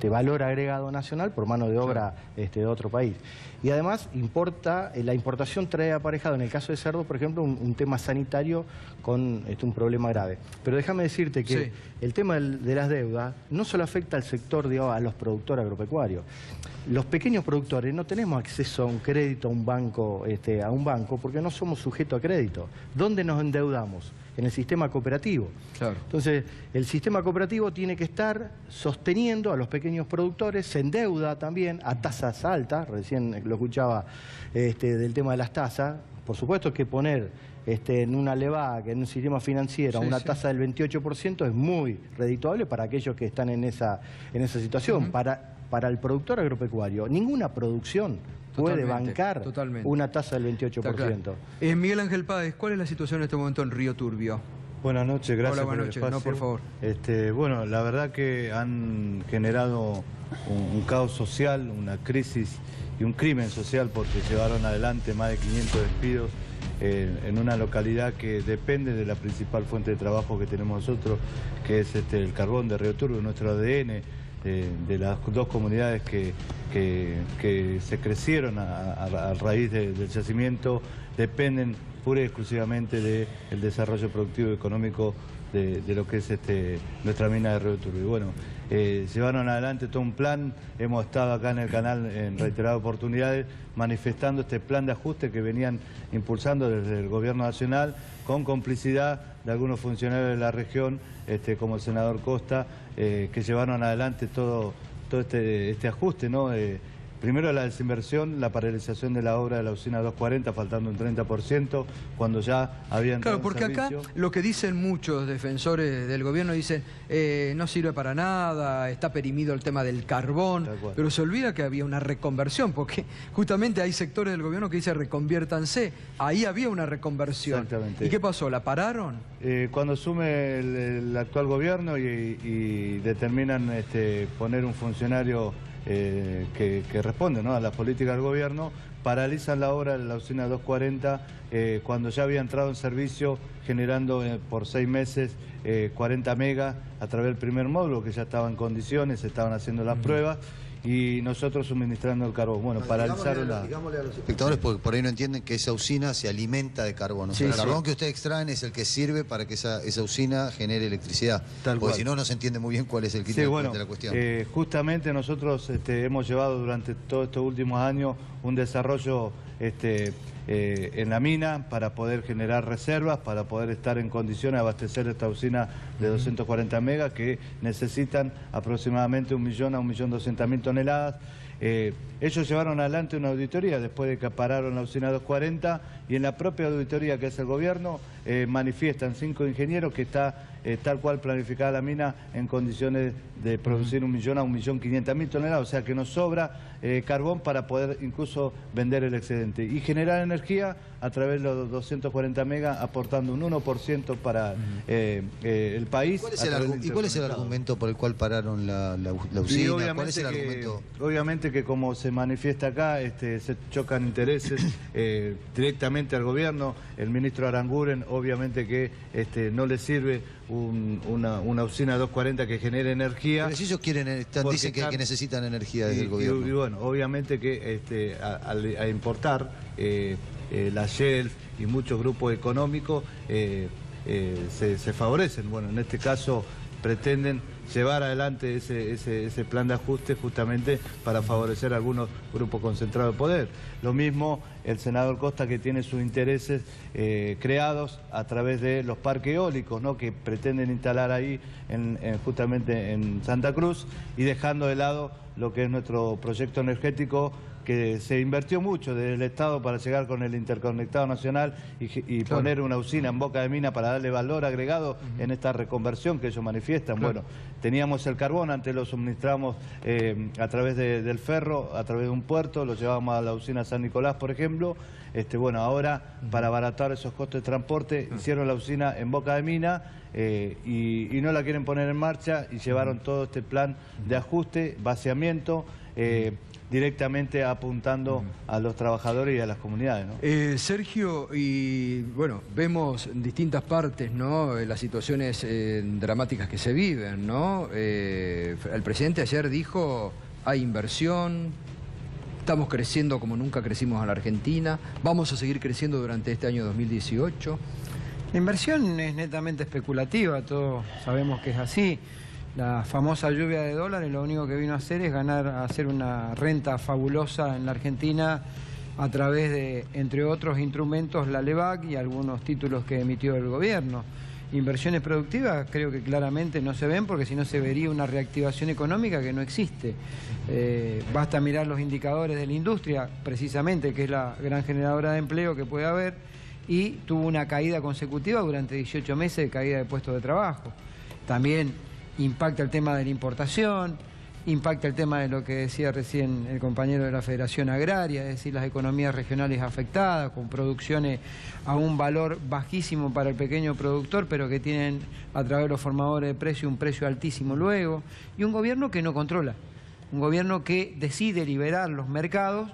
valor agregado nacional, por mano de obra de otro país. Y además la importación trae aparejado, en el caso de cerdo, por ejemplo, un tema sanitario con un problema grave. Pero déjame decirte que el tema de las deudas no solo afecta al sector, digamos, a los productores agropecuarios. Los pequeños productores no tenemos acceso a un crédito, a un banco, porque no somos sujetos a crédito. ¿Dónde nos endeudamos? En el sistema cooperativo. Claro. Entonces, el sistema cooperativo tiene que estar sosteniendo a los pequeños productores, se endeuda también a tasas altas, recién lo escuchaba del tema de las tasas. Por supuesto que poner en una LEVAC, en un sistema financiero, una tasa del 28% es muy redituable para aquellos que están en esa situación. Para el productor agropecuario, ninguna producción puede bancar una tasa del 28%. Claro. Miguel Ángel Páez, ¿cuál es la situación en este momento en Río Turbio? Buenas noches, gracias. Hola, buenas noches. No, por favor. Bueno, la verdad que han generado un caos social, una crisis y un crimen social porque llevaron adelante más de 500 despidos en una localidad que depende de la principal fuente de trabajo que tenemos nosotros, que es el carbón de Río Turbio, nuestro ADN. De las dos comunidades que se crecieron a raíz del yacimiento, dependen pura y exclusivamente del desarrollo productivo y económico de lo que es nuestra mina de Río Turbio. Y bueno, llevaron adelante todo un plan, hemos estado acá en el canal en reiteradas oportunidades manifestando este plan de ajuste que venían impulsando desde el gobierno nacional con complicidad de algunos funcionarios de la región, como el senador Costa, que llevaron adelante todo este ajuste, ¿no? Primero la desinversión, la paralización de la obra de la usina 240, faltando un 30%, cuando ya había entrado en servicio. Claro, porque acá lo que dicen muchos defensores del gobierno, dicen, no sirve para nada, está perimido el tema del carbón, pero se olvida que había una reconversión, porque justamente hay sectores del gobierno que dicen reconviértanse, ahí había una reconversión. Exactamente. ¿Y qué pasó? ¿La pararon? Cuando asume el actual gobierno y determinan poner un funcionario que responde, ¿no?, a las políticas del gobierno, paralizan la obra de la usina 240 cuando ya había entrado en servicio, generando por 6 meses 40 megas a través del primer módulo, que ya estaba en condiciones, se estaban haciendo las pruebas, y nosotros suministrando el carbón. Bueno, paralizaron digámosle a los espectadores, porque por ahí no entienden que esa usina se alimenta de carbón. O sea, el carbón que ustedes extraen es el que sirve para que esa usina genere electricidad. Porque si no, no se entiende muy bien cuál es el kit de la cuestión. Justamente nosotros hemos llevado durante todos estos últimos años un desarrollo en la mina para poder generar reservas, para poder estar en condiciones de abastecer esta usina de 240 megas que necesitan aproximadamente 1 millón a 1.200.000 toneladas. Ellos llevaron adelante una auditoría después de que pararon la usina 240 y en la propia auditoría que hace el gobierno manifiestan 5 ingenieros que está tal cual planificada la mina en condiciones de producir 1 millón a 1.500.000 toneladas, o sea que nos sobra carbón para poder incluso vender el excedente y generar energía a través de los 240 megas, aportando un 1% para el país. ¿Cuál es el argumento por el cual pararon la usina? ¿Cuál es el argumento? Obviamente que como se manifiesta acá, se chocan intereses directamente al gobierno. El ministro Aranguren, obviamente que no le sirve una usina 240 que genere energía. Pero si ellos dicen que necesitan energía desde el gobierno. Y bueno, obviamente que a importar la Shell y muchos grupos económicos se favorecen. Bueno, en este caso pretenden llevar adelante ese plan de ajuste justamente para favorecer a algunos grupos concentrados de poder. Lo mismo el senador Costa, que tiene sus intereses creados a través de los parques eólicos, ¿no?, que pretenden instalar ahí justamente en Santa Cruz, y dejando de lado lo que es nuestro proyecto energético, que se invirtió mucho desde el Estado para llegar con el interconectado nacional y poner una usina en Boca de Mina para darle valor agregado en esta reconversión que ellos manifiestan. Bueno, teníamos el carbón, antes lo suministramos a través del ferro, a través de un puerto, lo llevábamos a la usina San Nicolás, por ejemplo. Bueno, ahora para abaratar esos costos de transporte hicieron la usina en Boca de Mina y no la quieren poner en marcha y llevaron todo este plan de ajuste, vaciamiento. directamente apuntando a los trabajadores y a las comunidades, ¿no? Sergio, y bueno, vemos en distintas partes, ¿no?, las situaciones dramáticas que se viven, ¿no? El presidente ayer dijo, hay inversión, estamos creciendo como nunca crecimos en la Argentina, vamos a seguir creciendo durante este año 2018. La inversión es netamente especulativa, todos sabemos que es así. La famosa lluvia de dólares lo único que vino a hacer es hacer una renta fabulosa en la Argentina a través de, entre otros instrumentos, la LEVAC y algunos títulos que emitió el gobierno. Inversiones productivas creo que claramente no se ven porque si no se vería una reactivación económica que no existe. Basta mirar los indicadores de la industria, precisamente, que es la gran generadora de empleo que puede haber, y tuvo una caída consecutiva durante 18 meses de caída de puestos de trabajo. También impacta el tema de la importación, impacta el tema de lo que decía recién el compañero de la Federación Agraria, es decir, las economías regionales afectadas, con producciones a un valor bajísimo para el pequeño productor, pero que tienen a través de los formadores de precio un precio altísimo luego, y un gobierno que no controla, un gobierno que decide liberar los mercados,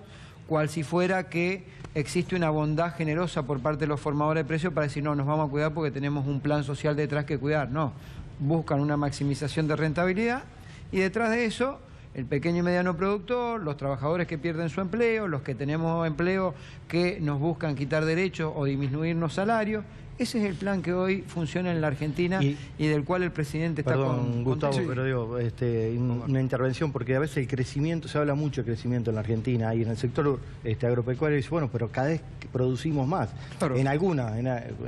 cual si fuera que existe una bondad generosa por parte de los formadores de precios para decir, no, nos vamos a cuidar porque tenemos un plan social detrás que cuidar. No, buscan una maximización de rentabilidad y detrás de eso el pequeño y mediano productor, los trabajadores que pierden su empleo, los que tenemos empleo que nos buscan quitar derechos o disminuirnos salarios. Ese es el plan que hoy funciona en la Argentina y del cual el presidente está con... Gustavo, sí. pero digo, una intervención, porque a veces el crecimiento, se habla mucho de crecimiento en la Argentina y en el sector agropecuario dice, bueno, pero cada vez producimos más. Claro.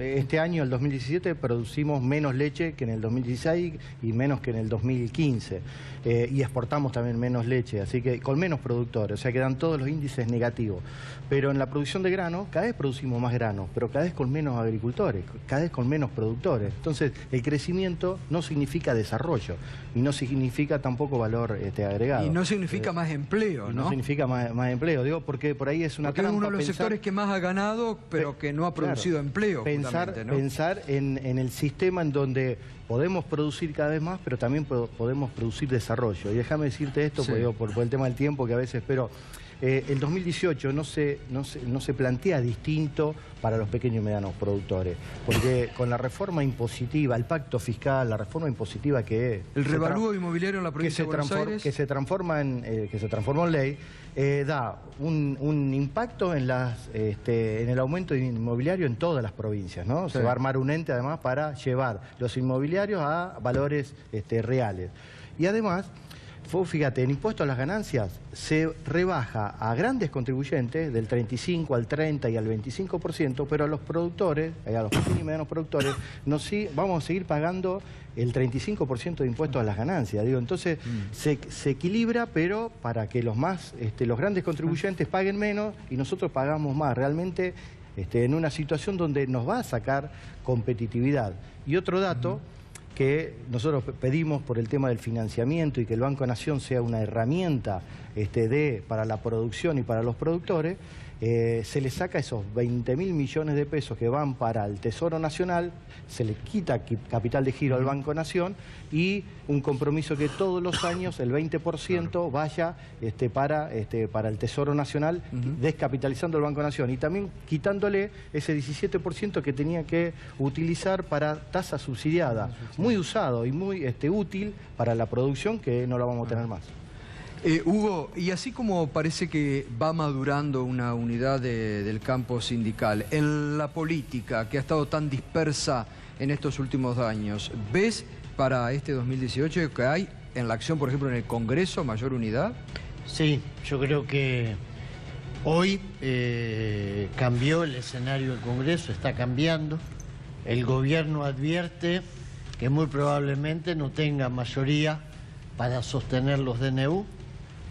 Este año, el 2017, producimos menos leche que en el 2016 y menos que en el 2015. Y exportamos también menos leche, así que con menos productores, o sea, quedan todos los índices negativos. Pero en la producción de grano, cada vez producimos más grano, pero cada vez con menos agricultores, cada vez con menos productores. Entonces, el crecimiento no significa desarrollo y no significa tampoco valor agregado. Y no significa más empleo, ¿no? No significa más empleo, digo, porque por ahí es una trampa. Porque es uno de los sectores que más ha ganado, pero que no ha producido empleo. Pensar en el sistema en donde podemos producir cada vez más, pero también podemos producir desarrollo. Y déjame decirte esto, sí, porque por el tema del tiempo que a veces espero. El 2018 no se plantea distinto para los pequeños y medianos productores, porque con la reforma impositiva, el pacto fiscal, la reforma impositiva que... El revalúo inmobiliario en la provincia de Buenos Aires... Que se transformó en ley, da un impacto en el aumento inmobiliario en todas las provincias, ¿no? Sí. Se va a armar un ente además para llevar los inmobiliarios a valores reales. Y además... Fíjate, en impuesto a las ganancias se rebaja a grandes contribuyentes del 35 al 30 y al 25%, pero a los productores, a los pequeños y medianos productores, vamos a seguir pagando el 35% de impuestos a las ganancias. Digo, entonces se equilibra, pero para que los grandes contribuyentes paguen menos y nosotros pagamos más. Realmente en una situación donde nos va a sacar competitividad. Y otro dato... que nosotros pedimos por el tema del financiamiento y que el Banco Nación sea una herramienta para la producción y para los productores, se le saca esos 20.000 millones de pesos que van para el Tesoro Nacional, se le quita capital de giro al Banco Nación y un compromiso que todos los años el 20% vaya para el Tesoro Nacional, descapitalizando el Banco Nación y también quitándole ese 17% que tenía que utilizar para tasa subsidiada, muy usado y muy útil para la producción, que no la vamos a tener más. Hugo, y así como parece que va madurando una unidad del campo sindical, en la política que ha estado tan dispersa en estos últimos años, ¿ves para este 2018 que hay en la acción, por ejemplo, en el Congreso, mayor unidad? Sí, yo creo que hoy cambió el escenario del Congreso, está cambiando. El gobierno advierte que muy probablemente no tenga mayoría para sostener los DNU.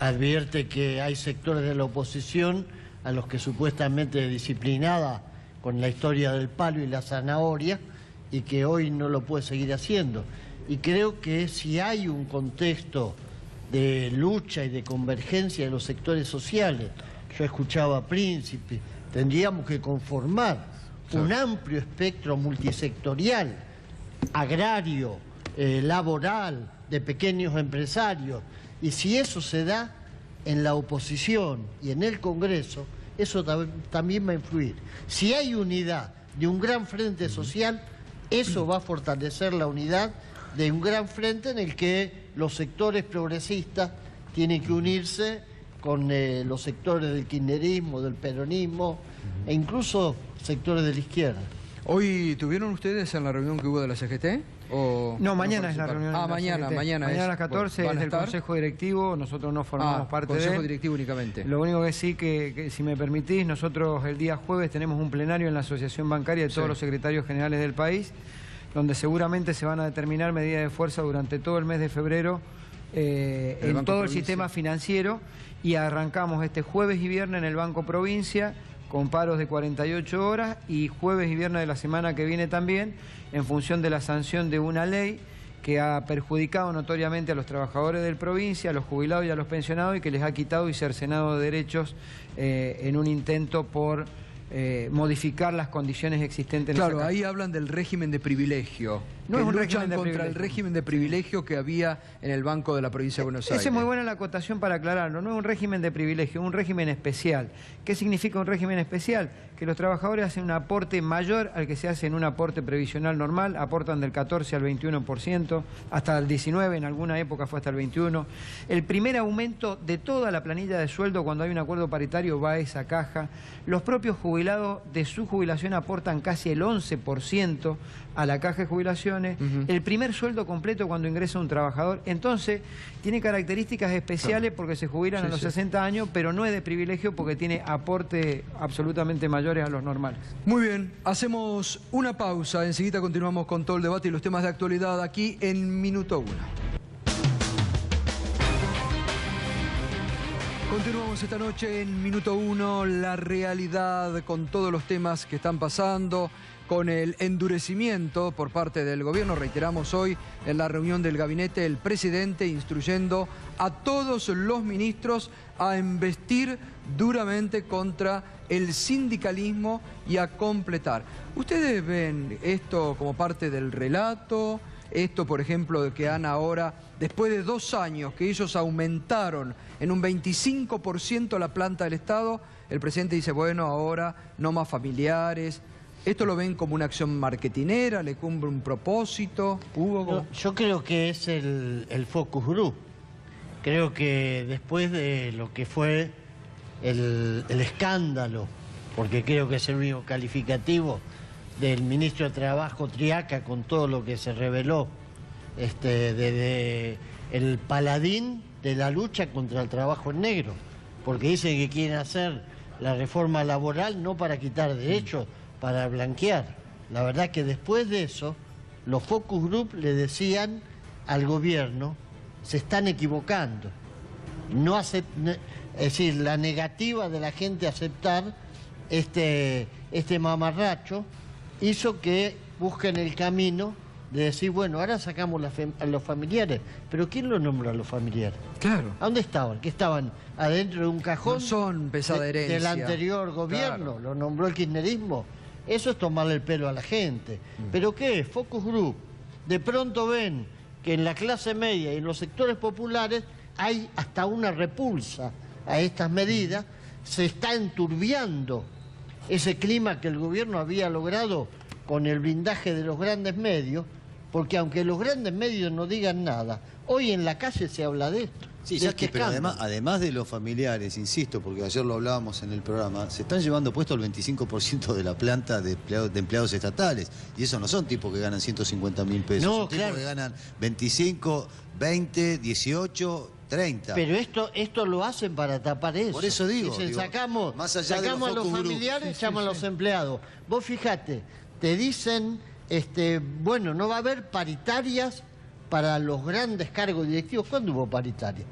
Advierte que hay sectores de la oposición a los que supuestamente disciplinada con la historia del palo y la zanahoria y que hoy no lo puede seguir haciendo. Y creo que si hay un contexto de lucha y de convergencia de los sectores sociales, yo escuchaba a Príncipe, tendríamos que conformar un amplio espectro multisectorial, agrario, laboral, de pequeños empresarios. Y si eso se da, en la oposición y en el Congreso, eso también va a influir. Si hay unidad de un gran frente social, eso va a fortalecer la unidad de un gran frente en el que los sectores progresistas tienen que unirse con los sectores del kirchnerismo, del peronismo e incluso sectores de la izquierda. ¿Hoy tuvieron ustedes en la reunión que hubo de la CGT? ¿O no, mañana es la reunión. Mañana a las 14 es del Consejo Directivo, nosotros no formamos parte de él. Consejo Directivo únicamente. Lo único que sí, que si me permitís, nosotros el día jueves tenemos un plenario en la Asociación Bancaria de todos los secretarios generales del país, donde seguramente se van a determinar medidas de fuerza durante todo el mes de febrero en todo el sistema financiero, y arrancamos este jueves y viernes en el Banco Provincia con paros de 48 horas y jueves y viernes de la semana que viene también, en función de la sanción de una ley que ha perjudicado notoriamente a los trabajadores del provincia, a los jubilados y a los pensionados, y que les ha quitado y cercenado derechos en un intento por modificar las condiciones existentes. Claro, ahí hablan del régimen de privilegio. No es un régimen de contra privilegio. El régimen de privilegio que había en el Banco de la Provincia de Buenos Aires. Esa es muy buena la acotación para aclararlo. No es un régimen de privilegio, es un régimen especial. ¿Qué significa un régimen especial? Que los trabajadores hacen un aporte mayor al que se hace en un aporte previsional normal, aportan del 14 al 21%, hasta el 19%, en alguna época fue hasta el 21%. El primer aumento de toda la planilla de sueldo cuando hay un acuerdo paritario va a esa caja. Los propios jubilados de su jubilación aportan casi el 11% a la caja de jubilaciones. El primer sueldo completo cuando ingresa un trabajador. Entonces, tiene características especiales porque se jubilan a los 60 años, pero no es de privilegio porque tiene aporte absolutamente mayores a los normales. Muy bien, hacemos una pausa. Enseguida continuamos con todo el debate y los temas de actualidad aquí en Minuto 1. Continuamos esta noche en Minuto 1, la realidad con todos los temas que están pasando, con el endurecimiento por parte del gobierno. Reiteramos hoy en la reunión del gabinete el presidente instruyendo a todos los ministros a embestir duramente contra el sindicalismo y a completar. ¿Ustedes ven esto como parte del relato? Esto, por ejemplo, de que han ahora, después de 2 años que ellos aumentaron en un 25% la planta del Estado, el presidente dice, bueno, ahora no más familiares. ¿Esto lo ven como una acción marketinera? ¿Le cumple un propósito? ¿Hugo? Yo creo que es el focus group. Creo que después de lo que fue el escándalo, porque creo que es el único calificativo del ministro de Trabajo Triaca, con todo lo que se reveló desde el paladín de la lucha contra el trabajo en negro, porque dicen que quieren hacer la reforma laboral no para quitar derechos, para blanquear. La verdad que después de eso, los focus group le decían al gobierno, se están equivocando. Es decir, la negativa de la gente a aceptar este mamarracho hizo que busquen el camino de decir, bueno, ahora sacamos a los familiares. ¿Pero quién los nombró a los familiares? Claro. ¿A dónde estaban? ¿Que estaban adentro de un cajón? No son pesada herencia del anterior gobierno. Claro. ¿Lo nombró el kirchnerismo? Eso es tomarle el pelo a la gente. ¿Pero qué? Focus group. De pronto ven que en la clase media y en los sectores populares hay hasta una repulsa a estas medidas. Se está enturbiando ese clima que el gobierno había logrado con el blindaje de los grandes medios, porque aunque los grandes medios no digan nada, hoy en la calle se habla de esto. Sí, ya que, pero además de los familiares, insisto, porque ayer lo hablábamos en el programa, se están llevando puesto el 25% de la planta de empleados estatales, y esos no son tipos que ganan 150.000 pesos, no, son tipos que ganan 25, 20, 18... 30. Pero esto lo hacen para tapar eso. Por eso digo. Dicen, sacamos a los familiares, echamos a los empleados. Vos fijate, te dicen, bueno, no va a haber paritarias para los grandes cargos directivos. ¿Cuándo hubo paritaria?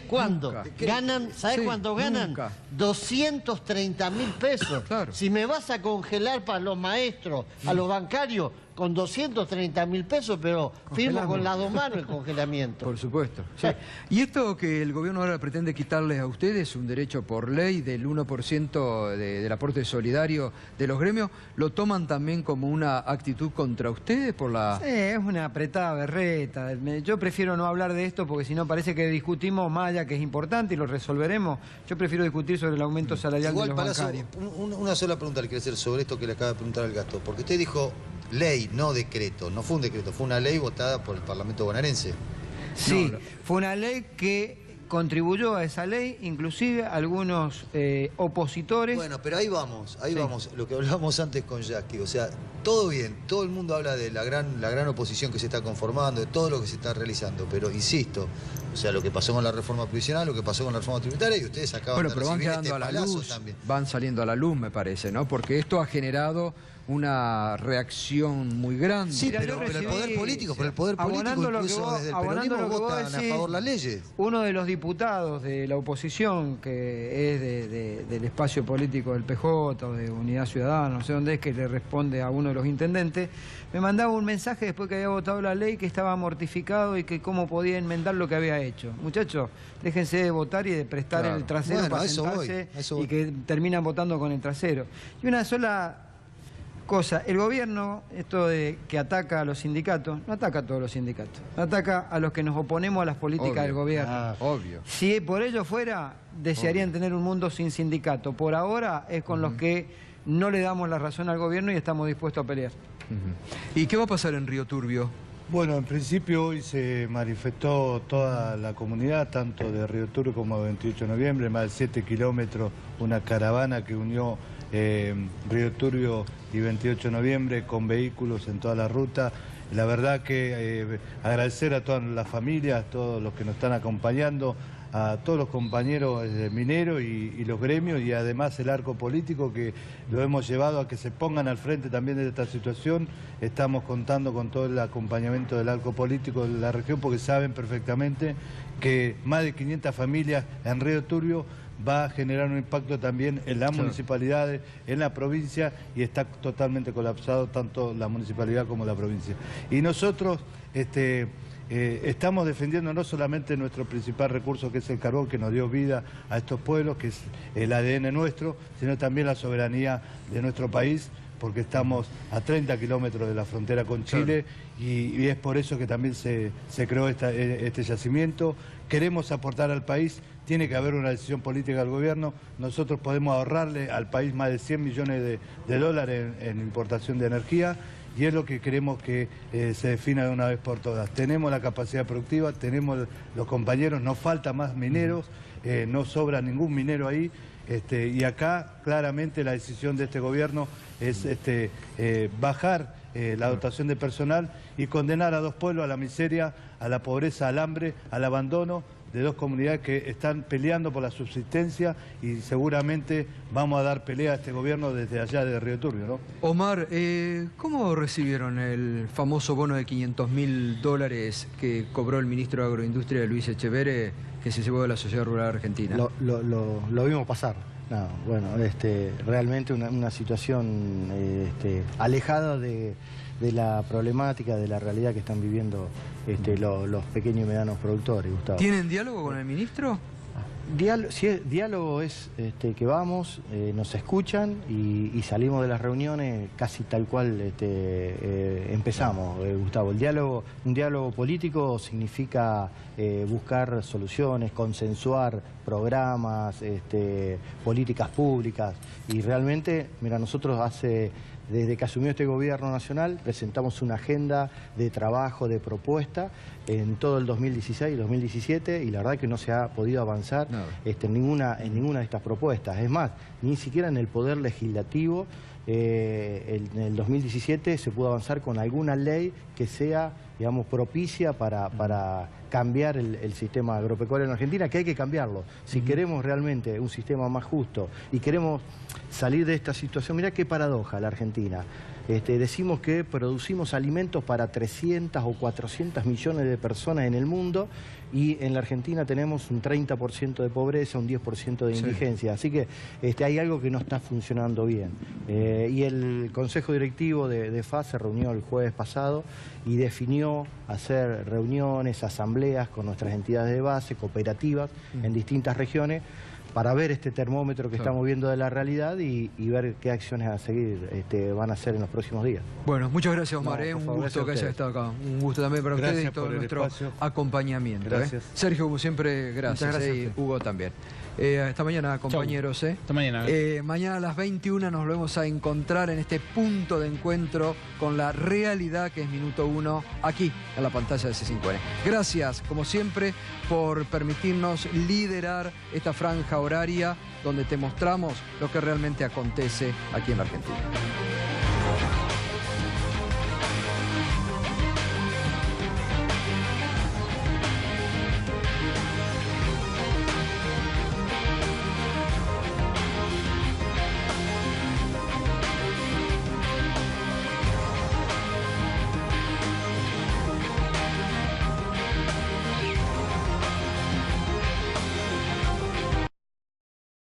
¿Cuándo? Ganan, ¿sabés cuánto ganan? Nunca. 230.000 pesos. Claro. Si me vas a congelar para los maestros, a los bancarios, con 230.000 pesos, pero firmo con las dos manos el congelamiento. Por supuesto. Sí. Y esto que el gobierno ahora pretende quitarles a ustedes, un derecho por ley del 1% del aporte solidario de los gremios, ¿lo toman también como una actitud contra ustedes por la...? Sí, es una apretada berreta. Yo prefiero no hablar de esto porque si no parece que discutimos más allá, que es importante y lo resolveremos. Yo prefiero discutir sobre el aumento salarial de los bancarios. Una sola pregunta le quiero hacer sobre esto que le acaba de preguntar al Gasto. Porque usted dijo ley, no decreto. No fue un decreto, fue una ley votada por el Parlamento bonaerense. Sí, fue una ley que contribuyó a esa ley, inclusive algunos opositores. Bueno, pero ahí vamos, lo que hablábamos antes con Jackie, o sea, todo bien, todo el mundo habla de la gran oposición que se está conformando, de todo lo que se está realizando, pero insisto, o sea, lo que pasó con la reforma previsional, lo que pasó con la reforma tributaria, y ustedes acaban de recibir este palazo también. Van saliendo a la luz, me parece, ¿no? Porque esto ha generado una reacción muy grande. Sí, pero el poder político, incluso desde el peronismo votan a favor de las leyes. Uno de los diputados de la oposición, que es del espacio político del PJ o de Unidad Ciudadana, no sé dónde es, que le responde a uno de los intendentes, me mandaba un mensaje después que había votado la ley que estaba mortificado y que cómo podía enmendar lo que había hecho. Muchachos, déjense de votar y de prestar el trasero para sentarse y que terminan votando con el trasero. Y una sola cosa, el gobierno, esto de que ataca a los sindicatos, no ataca a todos los sindicatos, ataca a los que nos oponemos a las políticas del gobierno. Obvio. Si por ello fuera, desearían tener un mundo sin sindicato. Por ahora es con los que no le damos la razón al gobierno y estamos dispuestos a pelear. ¿Y qué va a pasar en Río Turbio? Bueno, en principio hoy se manifestó toda la comunidad, tanto de Río Turbio como de 28 de noviembre, más de 7 kilómetros, una caravana que unió Río Turbio y 28 de noviembre con vehículos en toda la ruta. La verdad que agradecer a todas las familias, a todos los que nos están acompañando, a todos los compañeros mineros y los gremios, y además el arco político, que lo hemos llevado a que se pongan al frente también de esta situación. Estamos contando con todo el acompañamiento del arco político de la región, porque saben perfectamente que más de 500 familias en Río Turbio va a generar un impacto también en las municipalidades, en la provincia, y está totalmente colapsado tanto la municipalidad como la provincia. Y nosotros estamos defendiendo no solamente nuestro principal recurso, que es el carbón, que nos dio vida a estos pueblos, que es el ADN nuestro, sino también la soberanía de nuestro país, porque estamos a 30 kilómetros de la frontera con Chile, y es por eso que también se creó este yacimiento. Queremos aportar al país, tiene que haber una decisión política del gobierno. Nosotros podemos ahorrarle al país más de 100 millones de dólares en importación de energía, y es lo que queremos que se defina de una vez por todas. Tenemos la capacidad productiva, tenemos los compañeros, nos falta más mineros, no sobra ningún minero ahí, y acá claramente la decisión de este gobierno es bajar la dotación de personal y condenar a dos pueblos a la miseria, a la pobreza, al hambre, al abandono de dos comunidades que están peleando por la subsistencia, y seguramente vamos a dar pelea a este gobierno desde allá de Río Turbio, ¿no? Omar, ¿cómo recibieron el famoso bono de $500.000 que cobró el ministro de Agroindustria, Luis Echeverre, que se llevó de la Sociedad Rural Argentina? Lo vimos pasar. No, bueno, realmente una situación alejada de la problemática, de la realidad que están viviendo los pequeños y medianos productores, Gustavo. ¿Tienen diálogo con el ministro? Diálogo es que vamos, nos escuchan y salimos de las reuniones casi tal cual empezamos, Gustavo. Un diálogo político significa buscar soluciones, consensuar programas, políticas públicas, y realmente, mira, nosotros desde que asumió este gobierno nacional, presentamos una agenda de trabajo, de propuesta, en todo el 2016 y 2017, y la verdad que no se ha podido avanzar en ninguna de estas propuestas. Es más, ni siquiera en el Poder Legislativo, en el 2017 se pudo avanzar con alguna ley que sea, digamos, propicia para cambiar el sistema agropecuario en Argentina, que hay que cambiarlo. Si queremos realmente un sistema más justo y queremos salir de esta situación, mirá qué paradoja la Argentina. decimos que producimos alimentos para 300 o 400 millones de personas en el mundo y en la Argentina tenemos un 30% de pobreza, un 10% de indigencia. Así que hay algo que no está funcionando bien. Y el Consejo Directivo de FAS se reunió el jueves pasado y definió hacer reuniones, asambleas con nuestras entidades de base, cooperativas en distintas regiones, para ver este termómetro que estamos viendo de la realidad y ver qué acciones a seguir van a hacer en los próximos días. Bueno, muchas gracias, Omar. Un favor, gusto que hayas estado acá. Un gusto también para ustedes y todo nuestro acompañamiento. Gracias. Sergio, como siempre, gracias. Y Hugo también. Hasta mañana, compañeros. Hasta mañana. Mañana a las 21 nos volvemos a encontrar en este punto de encuentro con la realidad que es Minuto 1 aquí en la pantalla de C5N. Gracias, como siempre, por permitirnos liderar esta franja horaria donde te mostramos lo que realmente acontece aquí en la Argentina.